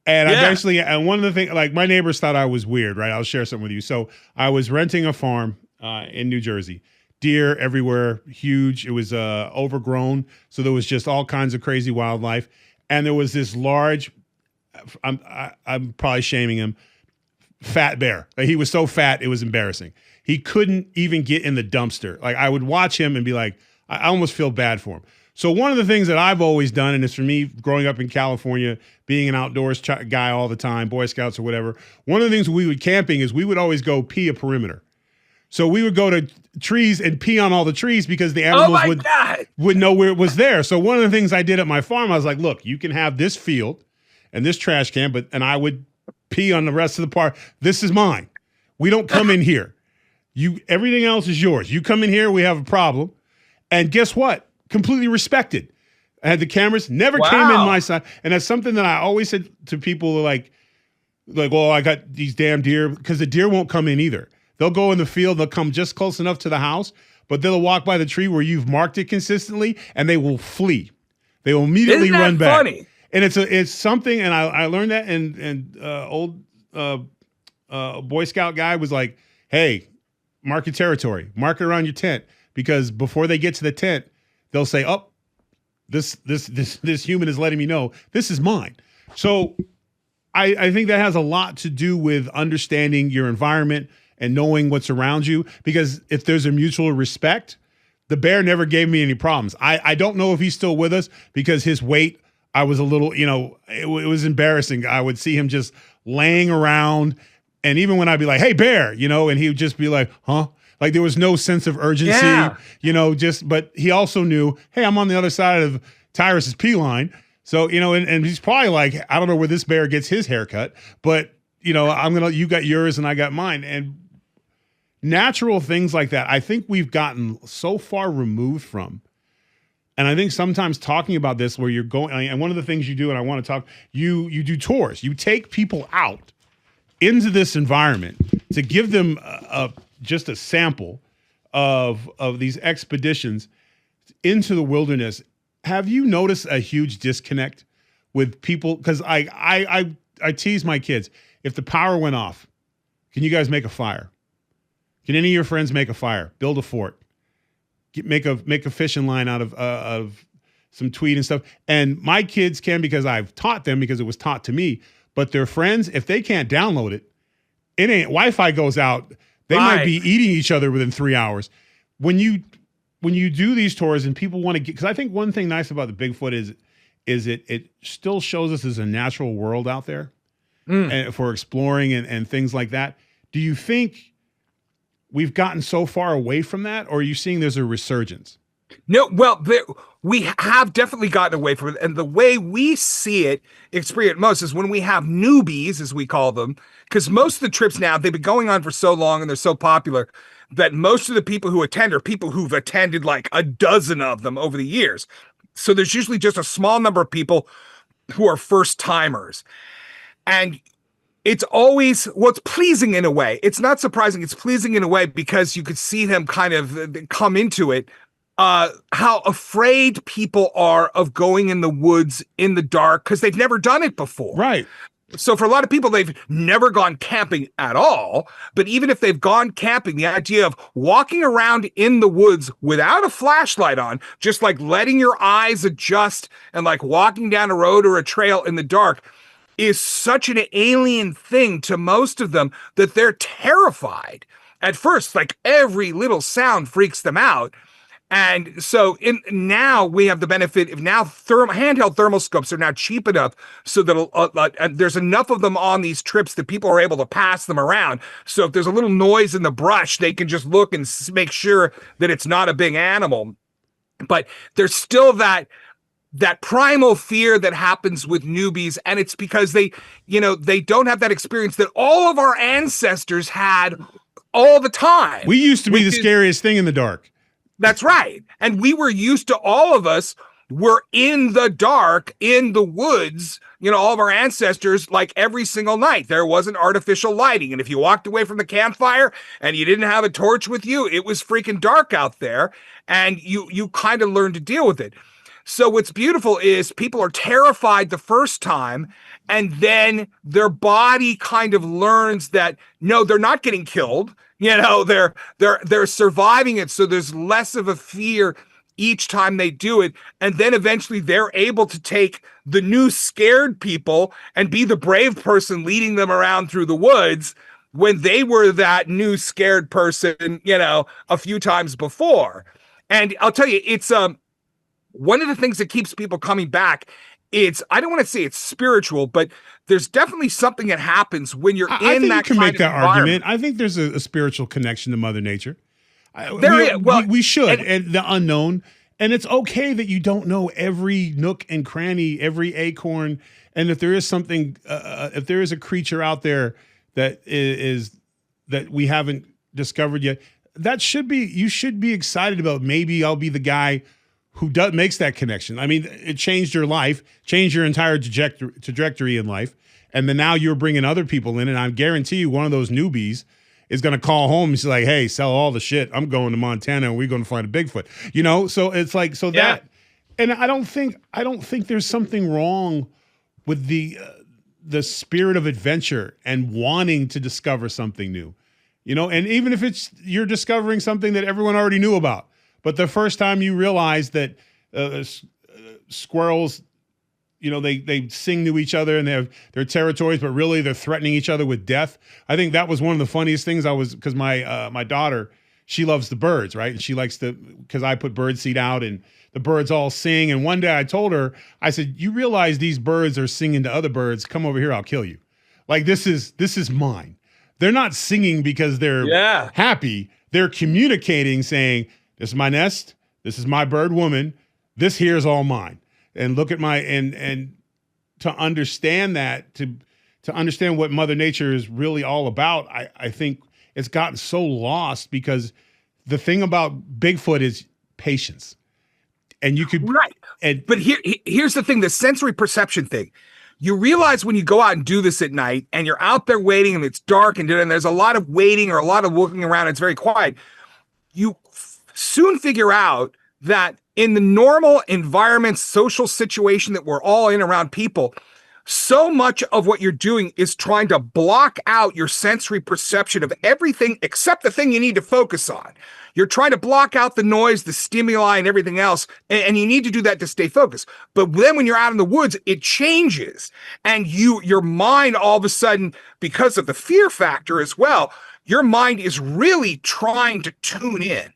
And and one of the things, like my neighbors thought I was weird, right? I'll share something with you. So I was renting a farm in New Jersey, deer everywhere, huge. It was overgrown. So there was just all kinds of crazy wildlife. And there was this large, I'm probably shaming him, fat bear. Like, he was so fat, it was embarrassing. He couldn't even get in the dumpster. Like, I would watch him and be like, I almost feel bad for him. So one of the things that I've always done, and it's for me growing up in California, being an outdoors guy all the time, Boy Scouts or whatever, one of the things we would camping is we would always go pee a perimeter. So we would go to trees and pee on all the trees because the animals would know where it was there. So one of the things I did at my farm, I was like, look, you can have this field and this trash can, and I would pee on the rest of the park. This is mine. We don't come in here. Everything else is yours. You come in here, we have a problem. And guess what? Completely respected. I had the cameras, never came in my side. And that's something that I always said to people like, well, I got these damn deer, because the deer won't come in either. They'll go in the field, they'll come just close enough to the house, but they'll walk by the tree where you've marked it consistently, and they will flee. They will immediately run back. Funny? And it's something, and I learned that, and old Boy Scout guy was like, hey, mark your territory, mark it around your tent, because before they get to the tent, they'll say, oh, this human is letting me know this is mine. So I think that has a lot to do with understanding your environment and knowing what's around you, because if there's a mutual respect, the bear never gave me any problems. I don't know if he's still with us, because his weight, I was a little, it was embarrassing. I would see him just laying around, and even when I'd be like, hey, bear, and he would just be like, huh? Like, there was no sense of urgency, but he also knew, hey, I'm on the other side of Tyrus's pea line. So, and he's probably like, I don't know where this bear gets his haircut, but, you got yours and I got mine. And natural things like that, I think we've gotten so far removed from. And I think sometimes talking about this, where you're going, and one of the things you do, and I want to talk, you do tours. You take people out into this environment to give them just a sample of these expeditions into the wilderness. Have you noticed a huge disconnect with people? Because I tease my kids. If the power went off, can you guys make a fire? Can any of your friends make a fire? Build a fort. Make a fishing line out of some tweed and stuff. And my kids can, because I've taught them, because it was taught to me. But their friends, if they can't download it, Wi-Fi goes out. They might be eating each other within 3 hours. When you do these tours and people want to get, because I think one thing nice about the Bigfoot is it still shows us as a natural world out there and for exploring and things like that. Do you think we've gotten so far away from that, or are you seeing there's a resurgence? No, well, we have definitely gotten away from it. And the way we see it, experience most, is when we have newbies, as we call them, because most of the trips now, they've been going on for so long and they're so popular that most of the people who attend are people who've attended like a dozen of them over the years. So there's usually just a small number of people who are first timers. And it's always, well, it's pleasing in a way. It's not surprising. It's pleasing in a way because you could see them kind of come into it. How afraid people are of going in the woods in the dark because they've never done it before. Right. So for a lot of people, they've never gone camping at all. But even if they've gone camping, the idea of walking around in the woods without a flashlight on, just like letting your eyes adjust and like walking down a road or a trail in the dark is such an alien thing to most of them that they're terrified at first. Like every little sound freaks them out. And so now we have the benefit of now handheld thermal scopes are now cheap enough so that there's enough of them on these trips that people are able to pass them around. So if there's a little noise in the brush, they can just look and make sure that it's not a big animal. But there's still that primal fear that happens with newbies. And it's because they don't have that experience that all of our ancestors had all the time. We used to be the scariest thing in the dark. That's right. And we were used to, all of us were in the dark, in the woods, all of our ancestors, like every single night. There wasn't artificial lighting. And if you walked away from the campfire and you didn't have a torch with you, it was freaking dark out there. And you kind of learned to deal with it. So what's beautiful is people are terrified the first time, and then their body kind of learns that, no, they're not getting killed. They're surviving it. So there's less of a fear each time they do it. And then eventually they're able to take the new scared people and be the brave person leading them around through the woods when they were that new scared person, a few times before. And I'll tell you, it's one of the things that keeps people coming back. I don't want to say it's spiritual, but there's definitely something that happens when you're in that kind of environment. I think you can make that argument. I think there's a spiritual connection to Mother Nature. We should, and the unknown. And it's okay that you don't know every nook and cranny, every acorn. And if there is something, if there is a creature out there that we haven't discovered yet, you should be excited about. Maybe I'll be the guy who makes that connection. I mean, it changed your life, changed your entire trajectory in life. And then now you're bringing other people in. And I guarantee you one of those newbies is going to call home and say like, hey, sell all the shit. I'm going to Montana and we're going to find a Bigfoot, So it's like, that, and I don't think there's something wrong with the spirit of adventure and wanting to discover something new, and even if you're discovering something that everyone already knew about. But the first time you realize that squirrels, they sing to each other and they have their territories, but really they're threatening each other with death. I think that was one of the funniest things. Because my daughter, she loves the birds, right? And she likes because I put bird seed out and the birds all sing. And one day I told her, I said, you realize these birds are singing to other birds. Come over here, I'll kill you. Like this is mine. They're not singing because they're happy. They're communicating, saying, this is my nest. This is my bird woman. This here is all mine. And look at and to understand that, to understand what Mother Nature is really all about, I think it's gotten so lost because the thing about Bigfoot is patience. And you could but here's the thing, the sensory perception thing. You realize when you go out and do this at night and you're out there waiting and it's dark and there's a lot of waiting or a lot of looking around, it's very quiet. You soon figure out that in the normal environment, social situation that we're all in around people, so much of what you're doing is trying to block out your sensory perception of everything except the thing you need to focus on. You're trying to block out the noise, the stimuli, and everything else, and you need to do that to stay focused. But then when you're out in the woods, it changes, and your mind all of a sudden, because of the fear factor as well, your mind is really trying to tune in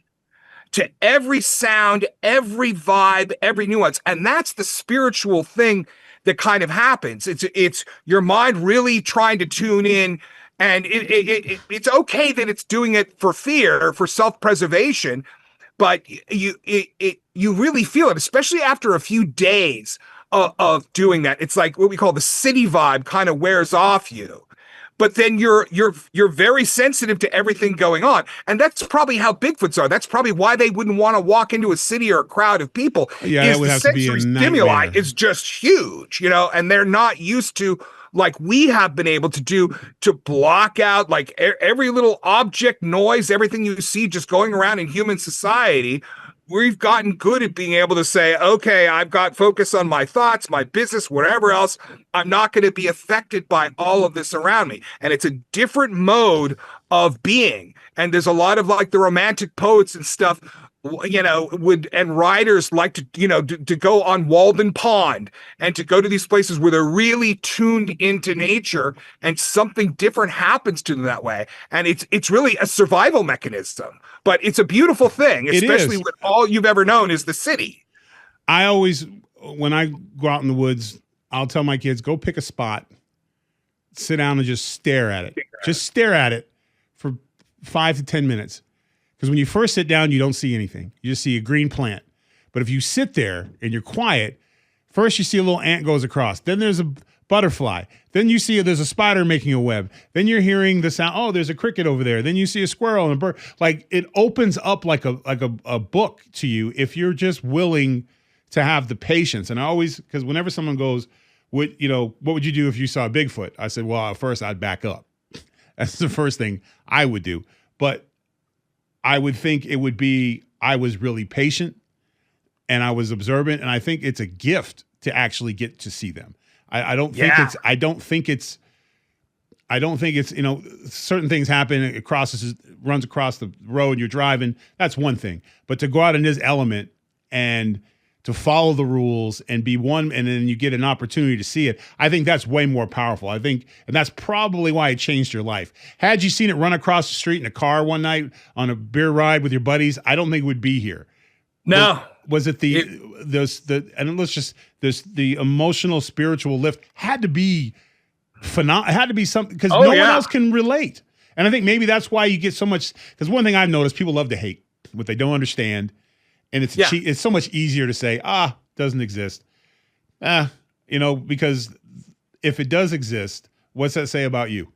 to every sound, every vibe, every nuance. And that's the spiritual thing that kind of happens. It's your mind really trying to tune in And it's okay that it's doing it for fear, for self-preservation, but you really feel it, especially after a few days of doing that. It's like what we call the city vibe kind of wears off you. But then you're very sensitive to everything going on. And that's probably how Bigfoots are. That's probably why they wouldn't want to walk into a city or a crowd of people. Yeah, that would have to be a nightmare. Stimuli is just huge, and they're not used to, like we have been able to do, to block out like every little object, noise, everything you see just going around in human society. We've gotten good at being able to say, okay, I've got focus on my thoughts, my business, whatever else. I'm not going to be affected by all of this around me. And it's a different mode of being. And there's a lot of like the romantic poets and stuff, and writers like to, to go on Walden Pond and to go to these places where they're really tuned into nature, and something different happens to them that way. And it's really a survival mechanism, but it's a beautiful thing, especially when all you've ever known is the city. I always, when I go out in the woods, I'll tell my kids, go pick a spot, sit down and just stare at it. Just stare at it for 5 to 10 minutes. Because when you first sit down, you don't see anything. You just see a green plant. But if you sit there and you're quiet, first you see a little ant goes across. Then there's a butterfly. Then you see there's a spider making a web. Then you're hearing the sound. Oh, there's a cricket over there. Then you see a squirrel and a bird. Like, it opens up like a book to you if you're just willing to have the patience. And I always, because whenever someone goes, what would you do if you saw Bigfoot? I said, well, first I'd back up. That's the first thing I would do. But I would think it would be, I was really patient and I was observant. And I think it's a gift to actually get to see them. I don't think it's, certain things happen. It runs across the road. You're driving. That's one thing. But to go out in this element and to follow the rules and be one, and then you get an opportunity to see it, I think that's way more powerful. I think, and that's probably why it changed your life. Had you seen it run across the street in a car one night on a beer ride with your buddies, I don't think it would be here. No. Was it the emotional, spiritual lift had to be phenomenal. It had to be something, because no one else can relate. And I think maybe that's why you get so much, because one thing I've noticed, people love to hate what they don't understand. And it's so much easier to say, doesn't exist. Because if it does exist, what's that say about you?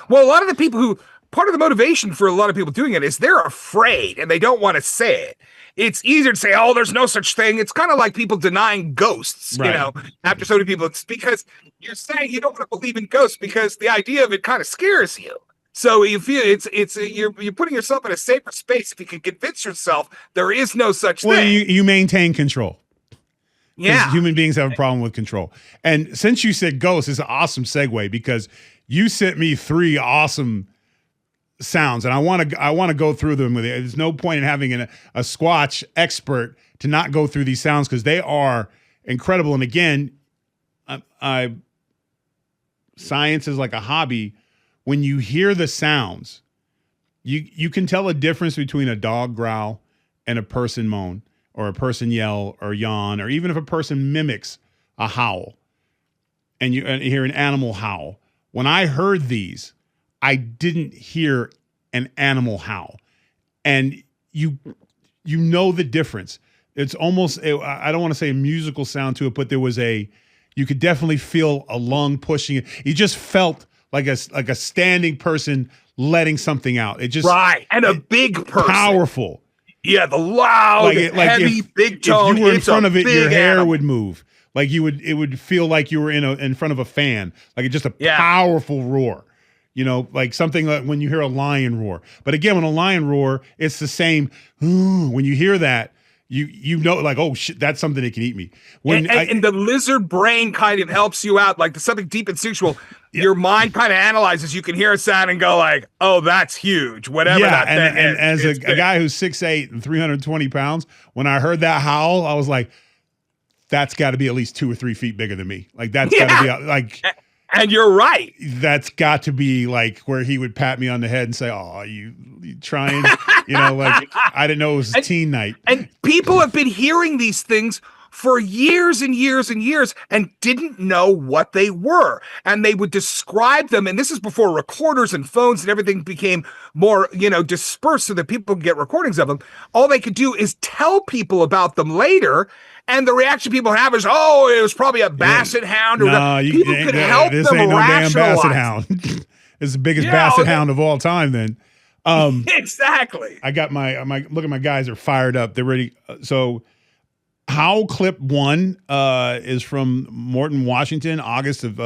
Well, a lot of the people part of the motivation for a lot of people doing it is they're afraid and they don't want to say it. It's easier to say, oh, there's no such thing. It's kind of like people denying ghosts, right. After so many people. It's because you're saying you don't want to believe in ghosts because the idea of it kind of scares you. So you feel you're putting yourself in a safer space if you can convince yourself there is no such thing. Well, you maintain control. Yeah. Human beings have a problem with control. And since you said ghosts, it's an awesome segue because you sent me 3 awesome sounds, and I want to go through them with you. There's no point in having a Squatch expert to not go through these sounds because they are incredible. And again, science is like a hobby. When you hear the sounds, you can tell a difference between a dog growl and a person moan, or a person yell or yawn, or even if a person mimics a howl and you hear an animal howl. When I heard these, I didn't hear an animal howl. And you know the difference. It's almost, I don't want to say a musical sound to it, but you could definitely feel a lung pushing it. You just felt like a standing person letting something out. It just right, and a big person, powerful. Yeah, the loud, heavy, big tone. If you were in front of it, your hair animal would move. Like it would feel like you were in front of a fan. Like it's just a powerful roar. Like something like when you hear a lion roar. But again, when a lion roar, it's the same. When you hear that, you know, like, oh shit, that's something that can eat me. And the lizard brain kind of helps you out, like something deep instinctual. Your mind kind of analyzes. You can hear a sound and go like, oh, that's huge. Whatever that thing is. And as a guy who's 6'8" and 320 pounds, when I heard that howl, I was like, that's got to be at least 2 or 3 feet bigger than me. Like that's got to be like. And you're right. That's got to be like where he would pat me on the head and say, oh, you trying? Like I didn't know it was teen night. And people have been hearing these things for years and years and years and didn't know what they were. And they would describe them. And this is before recorders and phones and everything became more, dispersed so that people could get recordings of them. All they could do is tell people about them later. And the reaction people have is, oh, it was probably a basset hound. Or people could help this them ain't no damn rationalize. basset hound. It's the biggest basset hound of all time then. Exactly. I got my look at my guys are fired up. They're ready. So Howl clip 1 is from Morton, Washington, August of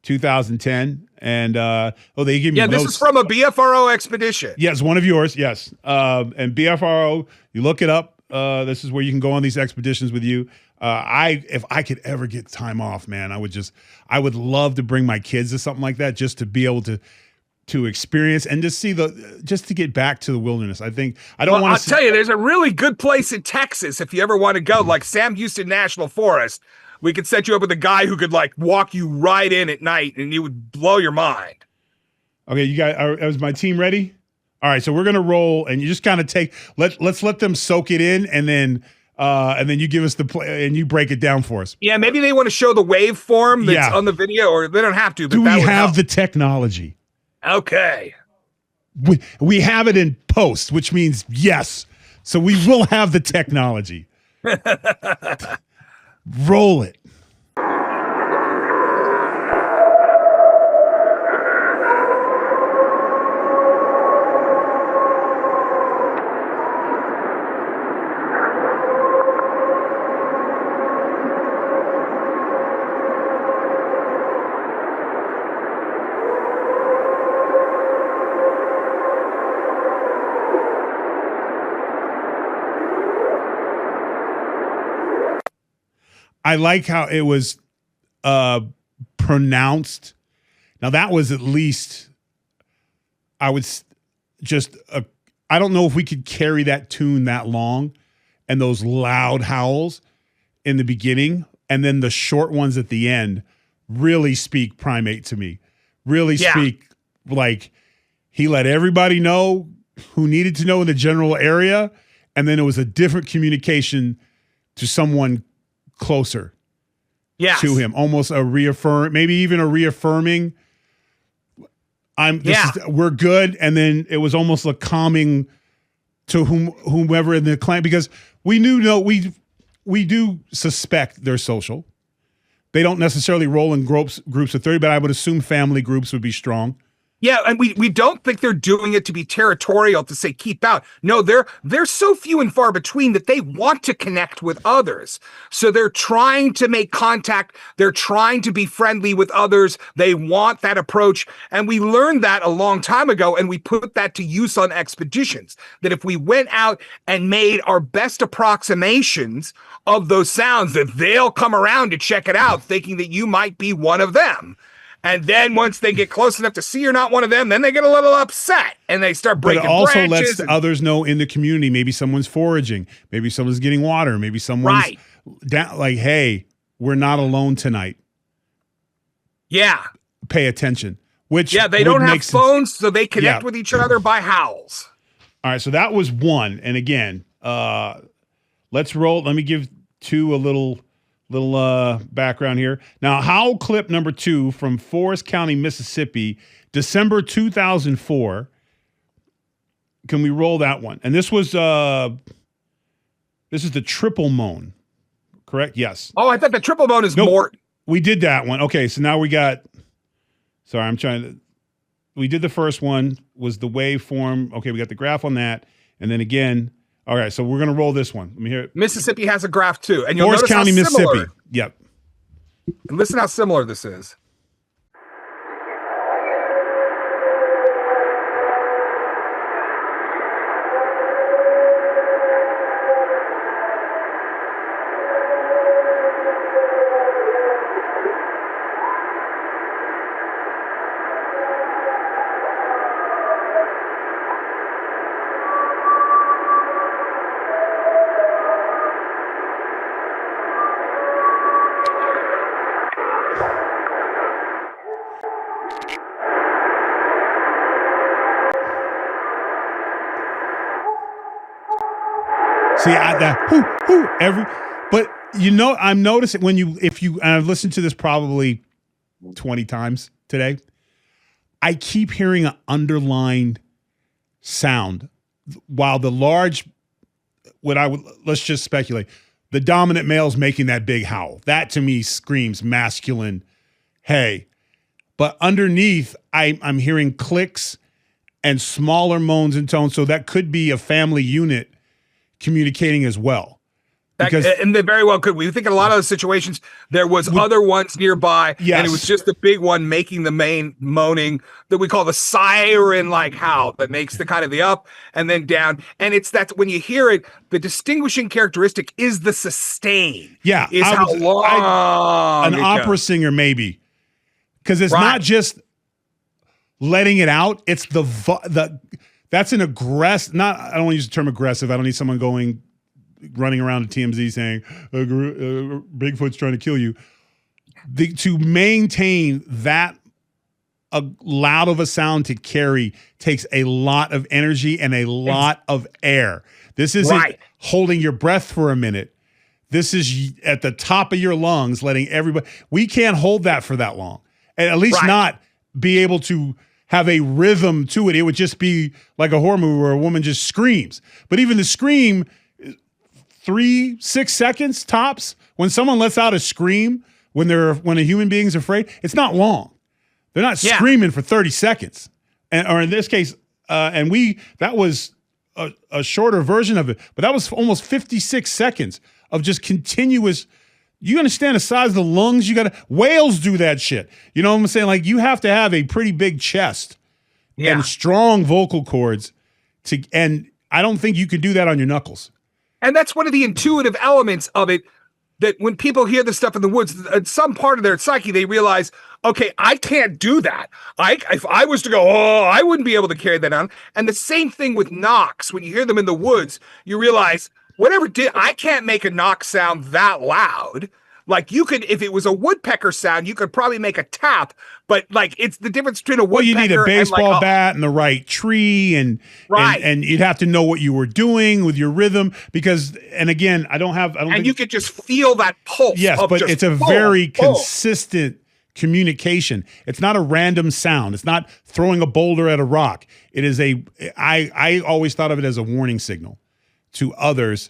2010. And they give me this notes. is from a BFRO expedition. Yes, one of yours. Yes. And BFRO, you look it up. This is where you can go on these expeditions with you. If I could ever get time off, man, I would love to bring my kids to something like that, just to be able to experience and just to get back to the wilderness. I think I don't want to tell you, there's a really good place in Texas if you ever want to go, like Sam Houston National Forest. We could set you up with a guy who could walk you right in at night and you would blow your mind. Okay, you guys, is my team ready? All right, so we're gonna roll, and you just kind of let's let them soak it in, and then you give us the play, and you break it down for us. Yeah, maybe they want to show the waveform that's on the video, or they don't have to. But do we have the technology? Okay, we have it in post, which means yes. So we will have the technology. Roll it. I like how it was pronounced. Now that was at least, I don't know if we could carry that tune that long and those loud howls in the beginning and then the short ones at the end really speak primate to me. Really speak like he let everybody know who needed to know in the general area, and then it was a different communication to someone closer to him, almost maybe even a reaffirming. We're good, and then it was almost a calming to whomever in the clan, because we do suspect they're social. They don't necessarily roll in groups of 30, but I would assume family groups would be strong. Yeah, and we don't think they're doing it to be territorial, to say keep out. No, they're so few and far between that they want to connect with others. So they're trying to make contact. They're trying to be friendly with others. They want that approach. And we learned that a long time ago, and we put that to use on expeditions. That if we went out and made our best approximations of those sounds, that they'll come around to check it out, thinking that you might be one of them. And then once they get close enough to see you're not one of them, then they get a little upset and they start breaking branches. But it also lets others know in the community, maybe someone's foraging, maybe someone's getting water, maybe someone's down, like, hey, we're not alone tonight. Yeah. Pay attention. They don't have phones, so they connect with each other by howls. All right, so that was one. And again, let's roll. Let me give two a little background here. Now, Howl clip number 2 from Forest County, Mississippi, December 2004. Can we roll that one? And this is the triple moan, correct? Yes. Oh, I thought the triple moan is Mort. We did that one. Okay, so now we got. Sorry, we did the first one, was the waveform. Okay, we got the graph on that, and then again. All right, so we're going to roll this one. Let me hear it. Mississippi has a graph too. And you'll Forest notice County, how similar, Mississippi. Yep. And listen how similar this is. See, but I'm noticing and I've listened to this probably 20 times today. I keep hearing an underlined sound while let's just speculate. The dominant male's making that big howl. That to me screams masculine, hey. But underneath, I'm hearing clicks and smaller moans and tones. So that could be a family unit communicating as well. And they very well could. We think in a lot of those situations, there was other ones nearby, yes. And it was just the big one making the main moaning that we call the siren-like howl that makes the kind of the up and then down. And it's that when you hear it, the distinguishing characteristic is the sustain. Yeah. Is how long an opera singer, maybe. Because it's not just letting it out. It's that's an aggressive, I don't want to use the term aggressive. I don't need someone running around to TMZ saying Bigfoot's trying to kill you. To maintain that loud of a sound to carry takes a lot of energy and a lot of air. This isn't holding your breath for a minute. This is at the top of your lungs, letting everybody. We can't hold that for that long, and at least not be able to have a rhythm to it. It would just be like a horror movie where a woman just screams. But even the scream, 3-6 seconds tops. When someone lets out a scream when a human being's afraid, it's not long. They're not screaming for 30 seconds. Or in this case, that was a shorter version of it, but that was almost 56 seconds of just continuous. You understand the size of the lungs? Whales do that shit. You know what I'm saying? Like, you have to have a pretty big chest and strong vocal cords and I don't think you could do that on your knuckles. And that's one of the intuitive elements of it, that when people hear this stuff in the woods, at some part of their psyche, they realize, okay, I can't do that. If I was to go, I wouldn't be able to carry that on. And the same thing with knocks. When you hear them in the woods, you realize, I can't make a knock sound that loud. Like, you could, if it was a woodpecker sound, you could probably make a tap, but like, it's the difference between a woodpecker. Well, you need a baseball bat and the right tree, and you'd have to know what you were doing with your rhythm, because, and again, and you could just feel that pulse. Yes, but it's a very consistent communication. It's not a random sound. It's not throwing a boulder at a rock. It is I always thought of it as a warning signal to others.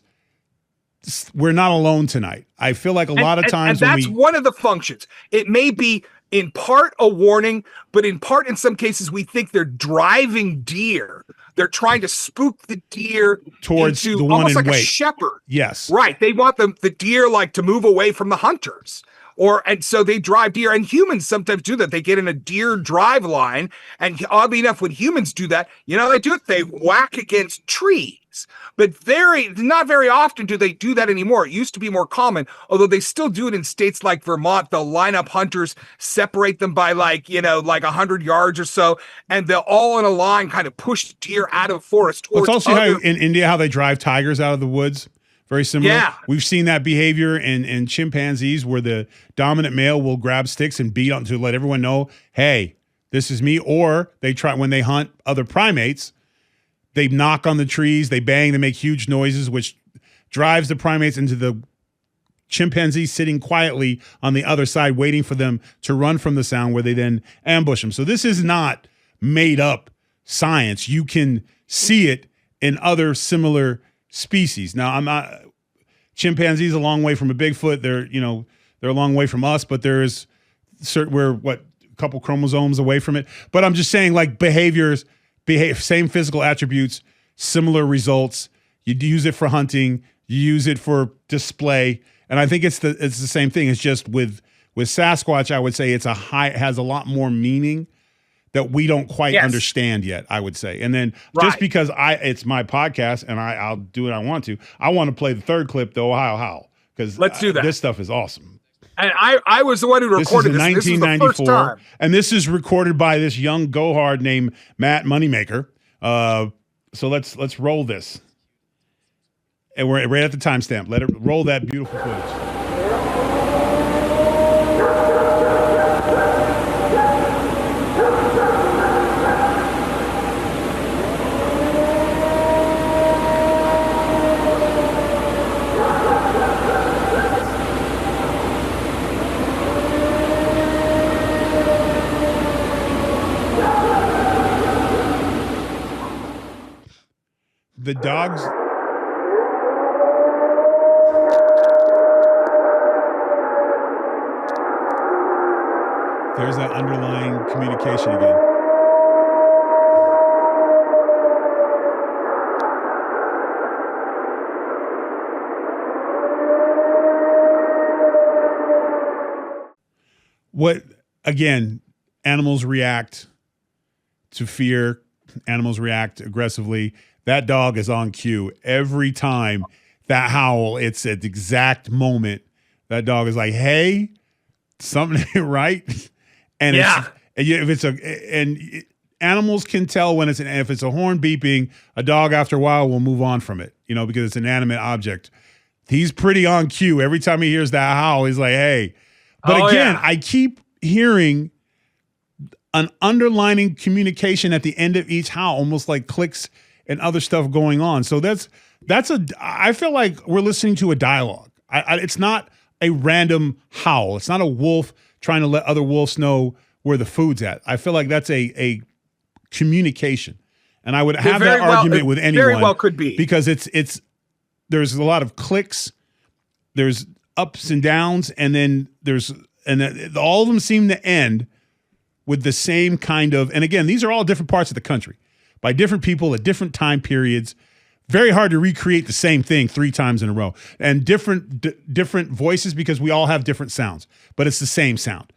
We're not alone tonight. I feel like a lot of times, and that's one of the functions. It may be in part a warning, but in part, in some cases, we think they're driving deer. They're trying to spook the deer towards the one almost in like wait. A shepherd. Yes, right. They want the deer to move away from the hunters. And so they drive deer, and humans sometimes do that. They get in a deer drive line, and oddly enough, when humans do that, they do it. They whack against trees, but not very often do they do that anymore. It used to be more common, although they still do it in states like Vermont. They'll line up hunters, separate them by 100 yards or so, and they'll all in a line kind of push deer out of forest. It's also how in India, how they drive tigers out of the woods. Very similar. Yeah. We've seen that behavior in chimpanzees, where the dominant male will grab sticks and beat on to let everyone know, hey, this is me. Or they try, when they hunt other primates, they knock on the trees, they bang, they make huge noises, which drives the primates into the chimpanzees sitting quietly on the other side, waiting for them to run from the sound, where they then ambush them. So this is not made up science. You can see it in other similar species. Now, I'm not. Chimpanzees a long way from a Bigfoot. They're a long way from us, but there's we're a couple chromosomes away from it. But I'm just saying, like, same physical attributes, similar results. You use it for hunting. You use it for display, and I think it's the same thing. It's just with Sasquatch, I would say it has a lot more meaning that we don't quite understand yet, I would say. And then just because it's my podcast and I'll do what I want to play the third clip, the Ohio Howl, because let's do that. This stuff is awesome. And I was the one who recorded this. This is 1994, and this is recorded by this young gohard named Matt Moneymaker. So let's roll this, and we're right at the timestamp. Let it roll that beautiful footage. dogs. There's that underlying communication again. What, again, animals react to fear. Animals react aggressively. That dog is on cue. Every time that howl, it's at the exact moment. That dog is like, hey, something ain't right. And animals can tell when if it's a horn beeping, a dog after a while will move on from it, because it's an animate object. He's pretty on cue. Every time he hears that howl, he's like, hey. But I keep hearing an underlining communication at the end of each howl, almost like clicks and other stuff going on. So I feel like we're listening to a dialogue. It's not a random howl. It's not a wolf trying to let other wolves know where the food's at. I feel like that's a communication. And I would have that argument with anyone. Very well could be. Because there's a lot of clicks, there's ups and downs, and then all of them seem to end with the same kind of, and again, these are all different parts of the country by different people at different time periods. Very hard to recreate the same thing 3 times in a row, and different voices because we all have different sounds, but it's the same sound.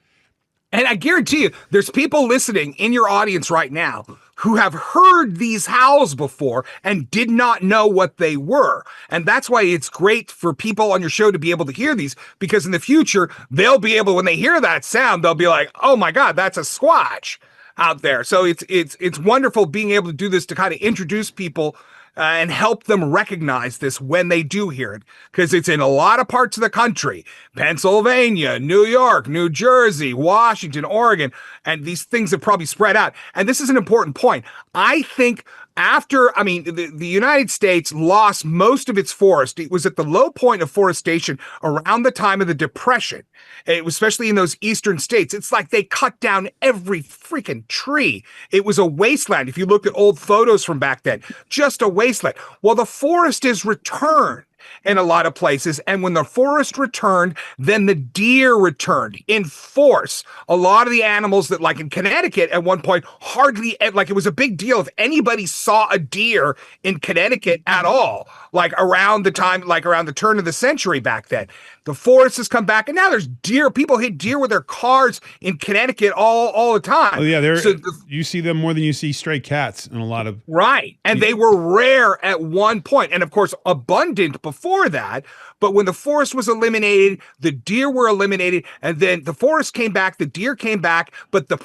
And I guarantee you, there's people listening in your audience right now who have heard these howls before and did not know what they were. And that's why it's great for people on your show to be able to hear these, because in the future, they'll be able, when they hear that sound, they'll be like, oh my God, that's a squatch out there. So it's wonderful being able to do this to kind of introduce people and help them recognize this when they do hear it, because it's in a lot of parts of the country: Pennsylvania, New York, New Jersey, Washington, Oregon, and these things have probably spread out. And this is an important point. I think the United States lost most of its forest. It was at the low point of forestation around the time of the Depression. It was especially in those eastern states. It's like they cut down every freaking tree. It was a wasteland. If you look at old photos from back then, just a wasteland. Well, the forest is returned in a lot of places. And when the forest returned, then the deer returned in force. A lot of the animals that, like in Connecticut at one point, it was a big deal if anybody saw a deer in Connecticut at all, around the turn of the century back then. The forest has come back, and now there's deer. People hit deer with their cars in Connecticut all the time. Oh yeah, you see them more than you see stray cats in a lot of and they were rare at one point, and of course abundant before that. But when the forest was eliminated, the deer were eliminated, and then the forest came back, the deer came back, but the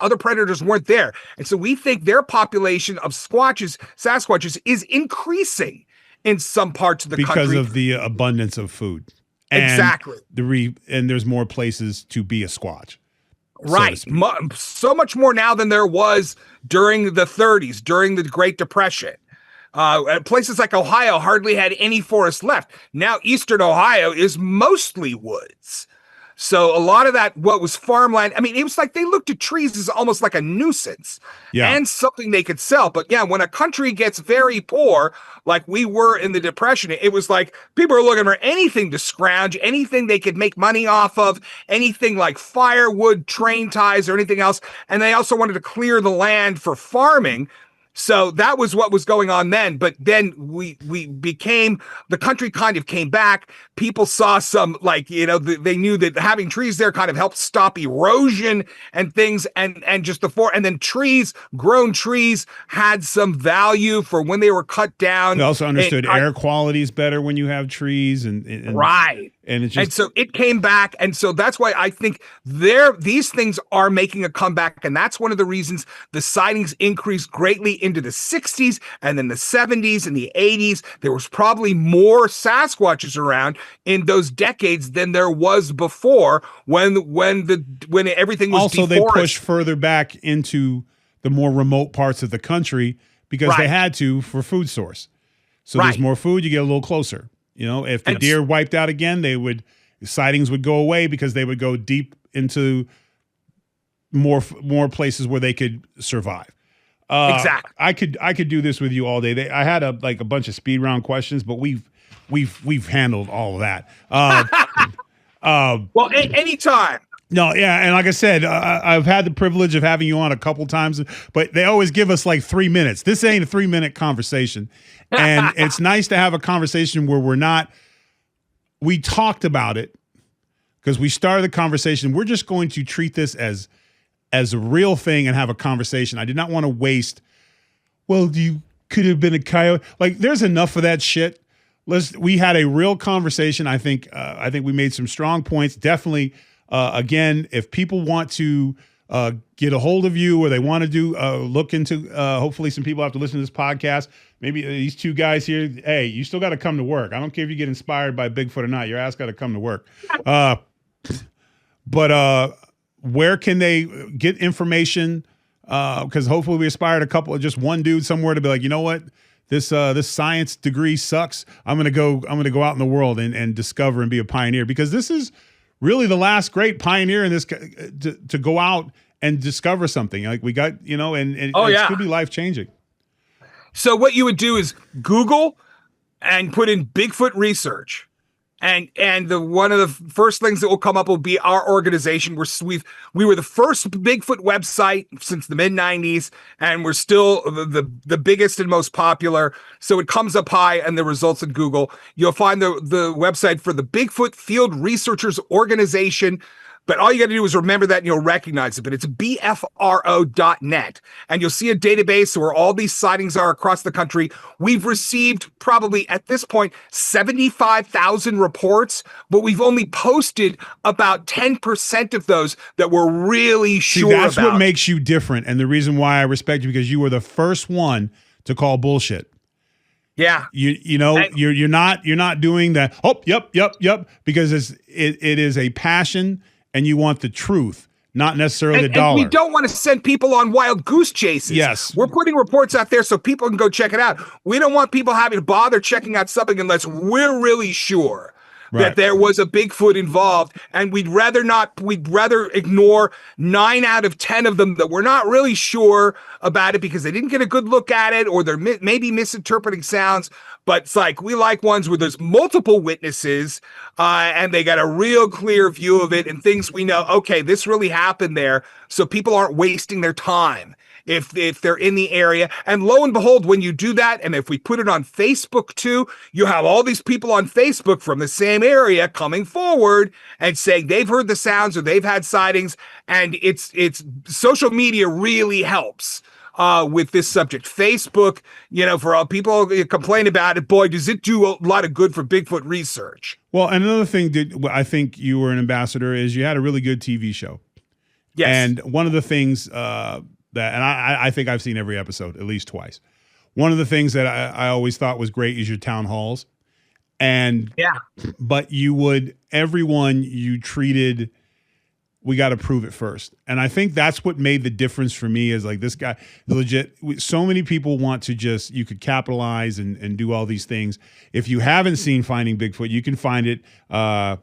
other predators weren't there, and so we think their population of Sasquatches is increasing in some parts of the country because of the abundance of food. And exactly. And there's more places to be a squatch. Right. So much more now than there was during the 30s, during the Great Depression. Places like Ohio hardly had any forest left. Now, Eastern Ohio is mostly woods. So a lot of that, what was farmland, it was like they looked at trees as almost like a nuisance and something they could sell. But yeah, when a country gets very poor, like we were in the Depression, it was like people are looking for anything to scrounge, anything they could make money off of, anything like firewood, train ties, or anything else. And they also wanted to clear the land for farming. So that was what was going on then. But then the country kind of came back. People saw some, they knew that having trees there kind of helped stop erosion and things. And then grown trees had some value for when they were cut down. They also understood air quality is better when you have trees. And right. And so it came back. And so that's why I think these things are making a comeback. And that's one of the reasons the sightings increased greatly into the 60s and then the 70s and the 80s. There was probably more Sasquatches around in those decades than there was before when everything was also deforested. They pushed further back into the more remote parts of the country because they had to for food source. So there's more food, you get a little closer. If the deer wiped out again, sightings would go away because they would go deep into more places where they could survive. Exactly. I could do this with you all day. I had a bunch of speed round questions, but we've handled all of that. Well, anytime. No, yeah, and like I said, I've had the privilege of having you on a couple times, but they always give us like 3 minutes. This ain't a 3-minute conversation, and it's nice to have a conversation where we talked about it because we started the conversation. We're just going to treat this as a real thing and have a conversation. I did not want to waste. Well, you could have been a coyote. Like, there's enough of that shit. We had a real conversation. I think we made some strong points. Definitely. Again, if people want to get a hold of you or they want to look into, hopefully some people have to listen to this podcast. Maybe these two guys here, hey, you still got to come to work. I don't care if you get inspired by Bigfoot or not. Your ass got to come to work. But where can they get information? Because hopefully we aspired just one dude somewhere to be like, you know what? This science degree sucks. I'm gonna go out in the world and discover and be a pioneer, because this is really the last great pioneer in this to go out and discover something. Like we got, and it could be life changing. So what you would do is Google and put in Bigfoot research. And one of the first things that will come up will be our organization. We were the first Bigfoot website since the mid-90s, and we're still the biggest and most popular. So it comes up high in the results in Google. You'll find the website for the Bigfoot Field Researchers Organization. But all you got to do is remember that and you'll recognize it. But it's BFRO.net. And you'll see a database where all these sightings are across the country. We've received probably at this point 75,000 reports, but we've only posted about 10% of those that we're really sure about. That's what makes you different. And the reason why I respect you, because you were the first one to call bullshit. Yeah. You're not doing that. Oh, yep. Because it is a passion. And you want the truth, not necessarily the dollar. And we don't want to send people on wild goose chases. Yes. We're putting reports out there so people can go check it out. We don't want people having to bother checking out something unless we're really sure that there was a Bigfoot involved. And we'd rather ignore 9 out of 10 of them that we're not really sure about it because they didn't get a good look at it, or they're maybe misinterpreting sounds. But it's like, we like ones where there's multiple witnesses and they got a real clear view of it and things we know, okay, this really happened there. So people aren't wasting their time if they're in the area. And lo and behold, when you do that, and if we put it on Facebook too, you have all these people on Facebook from the same area coming forward and saying they've heard the sounds or they've had sightings. And it's social media really helps with this subject. Facebook, for all people complain about it, boy, does it do a lot of good for Bigfoot research. Well, and another thing that I think you were an ambassador is you had a really good TV show. Yes. And one of the things I think I've seen every episode at least twice. One of the things that I always thought was great is your town halls. And but everyone you treated, we got to prove it first. And I think that's what made the difference for me is like this guy, legit, so many people want to you could capitalize and do all these things. If you haven't seen Finding Bigfoot, you can find it. I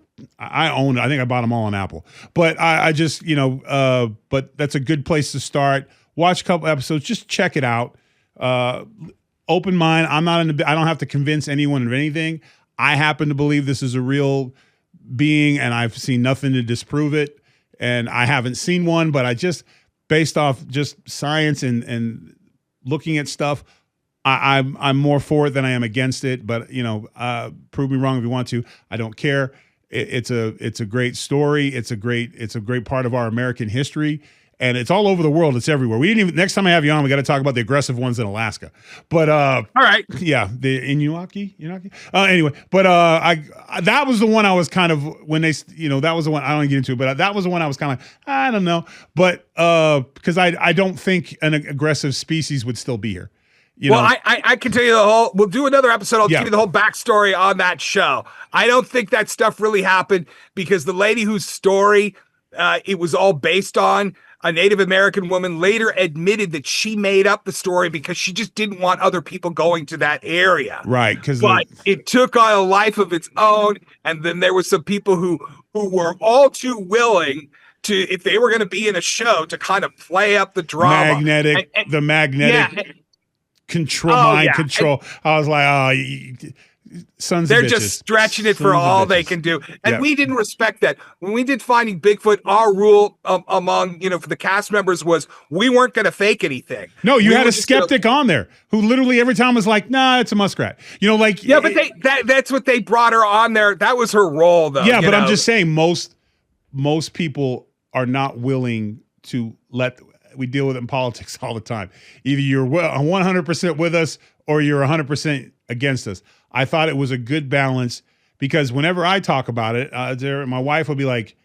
own it. I think I bought them all on Apple. But I just, but that's a good place to start. Watch a couple episodes. Just check it out. Open mind. I don't have to convince anyone of anything. I happen to believe this is a real being, and I've seen nothing to disprove it. And I haven't seen one, but I just, based off just science and looking at stuff, I'm more for it than I am against it. But prove me wrong if you want to. I don't care. It's a great story. It's a great part of our American history, and it's all over the world. It's everywhere. We didn't even. Next time I have you on, we got to talk about the aggressive ones in Alaska. But all right, yeah, the Innuaki. Anyway, but that was the one I was kind of when they, that was the one I don't get into it, but that was the one I was kind of I don't know, but because I don't think an aggressive species would still be here. I can tell you we'll do another episode. I'll give you the whole backstory on that show. I don't think that stuff really happened because the lady whose story it was all based on, a Native American woman, later admitted that she made up the story because she just didn't want other people going to that area. Right. But it took on a life of its own. And then there were some people who were all too willing if they were going to be in a show, to kind of play up the drama. The magnetic control, mind control. I was like, oh, sons of bitches. They're just stretching it for all they can do. And we didn't respect that. When we did Finding Bigfoot, our rule among, for the cast members was we weren't going to fake anything. No, you had a skeptic on there who literally every time was like, nah, it's a muskrat. Yeah, but that's what they brought her on there. That was her role, though. Yeah, but I'm just saying most people are not willing to we deal with it in politics all the time. Either you're 100% with us or you're 100% against us. I thought it was a good balance because whenever I talk about it, my wife will be like,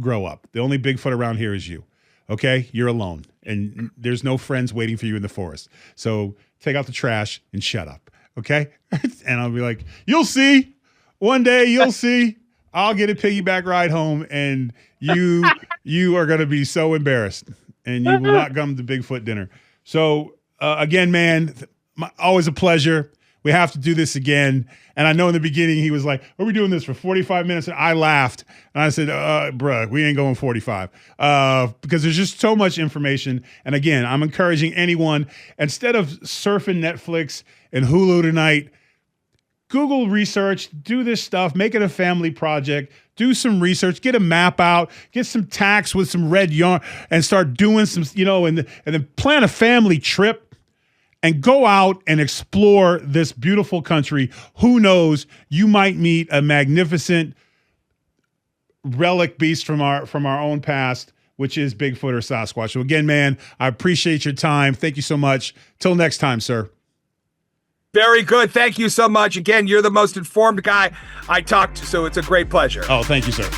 grow up. The only Bigfoot around here is you. Okay? You're alone and there's no friends waiting for you in the forest. So take out the trash and shut up. Okay? And I'll be like, you'll see. One day you'll see. I'll get a piggyback ride home and you are going to be so embarrassed and you will not come to Bigfoot dinner. So again, man, always a pleasure. We have to do this again. And I know in the beginning he was like, are we doing this for 45 minutes? And I laughed. And I said, bruh, we ain't going 45. Because there's just so much information. And again, I'm encouraging anyone, instead of surfing Netflix and Hulu tonight, Google research, do this stuff, make it a family project, do some research, get a map out, get some tacks with some red yarn and start doing some, and then plan a family trip. And go out and explore this beautiful country. Who knows? You might meet a magnificent relic beast from our own past, which is Bigfoot or Sasquatch. So again, man, I appreciate your time. Thank you so much. Till next time, sir. Very good. Thank you so much. Again, you're the most informed guy I talked to, so it's a great pleasure. Oh, thank you, sir.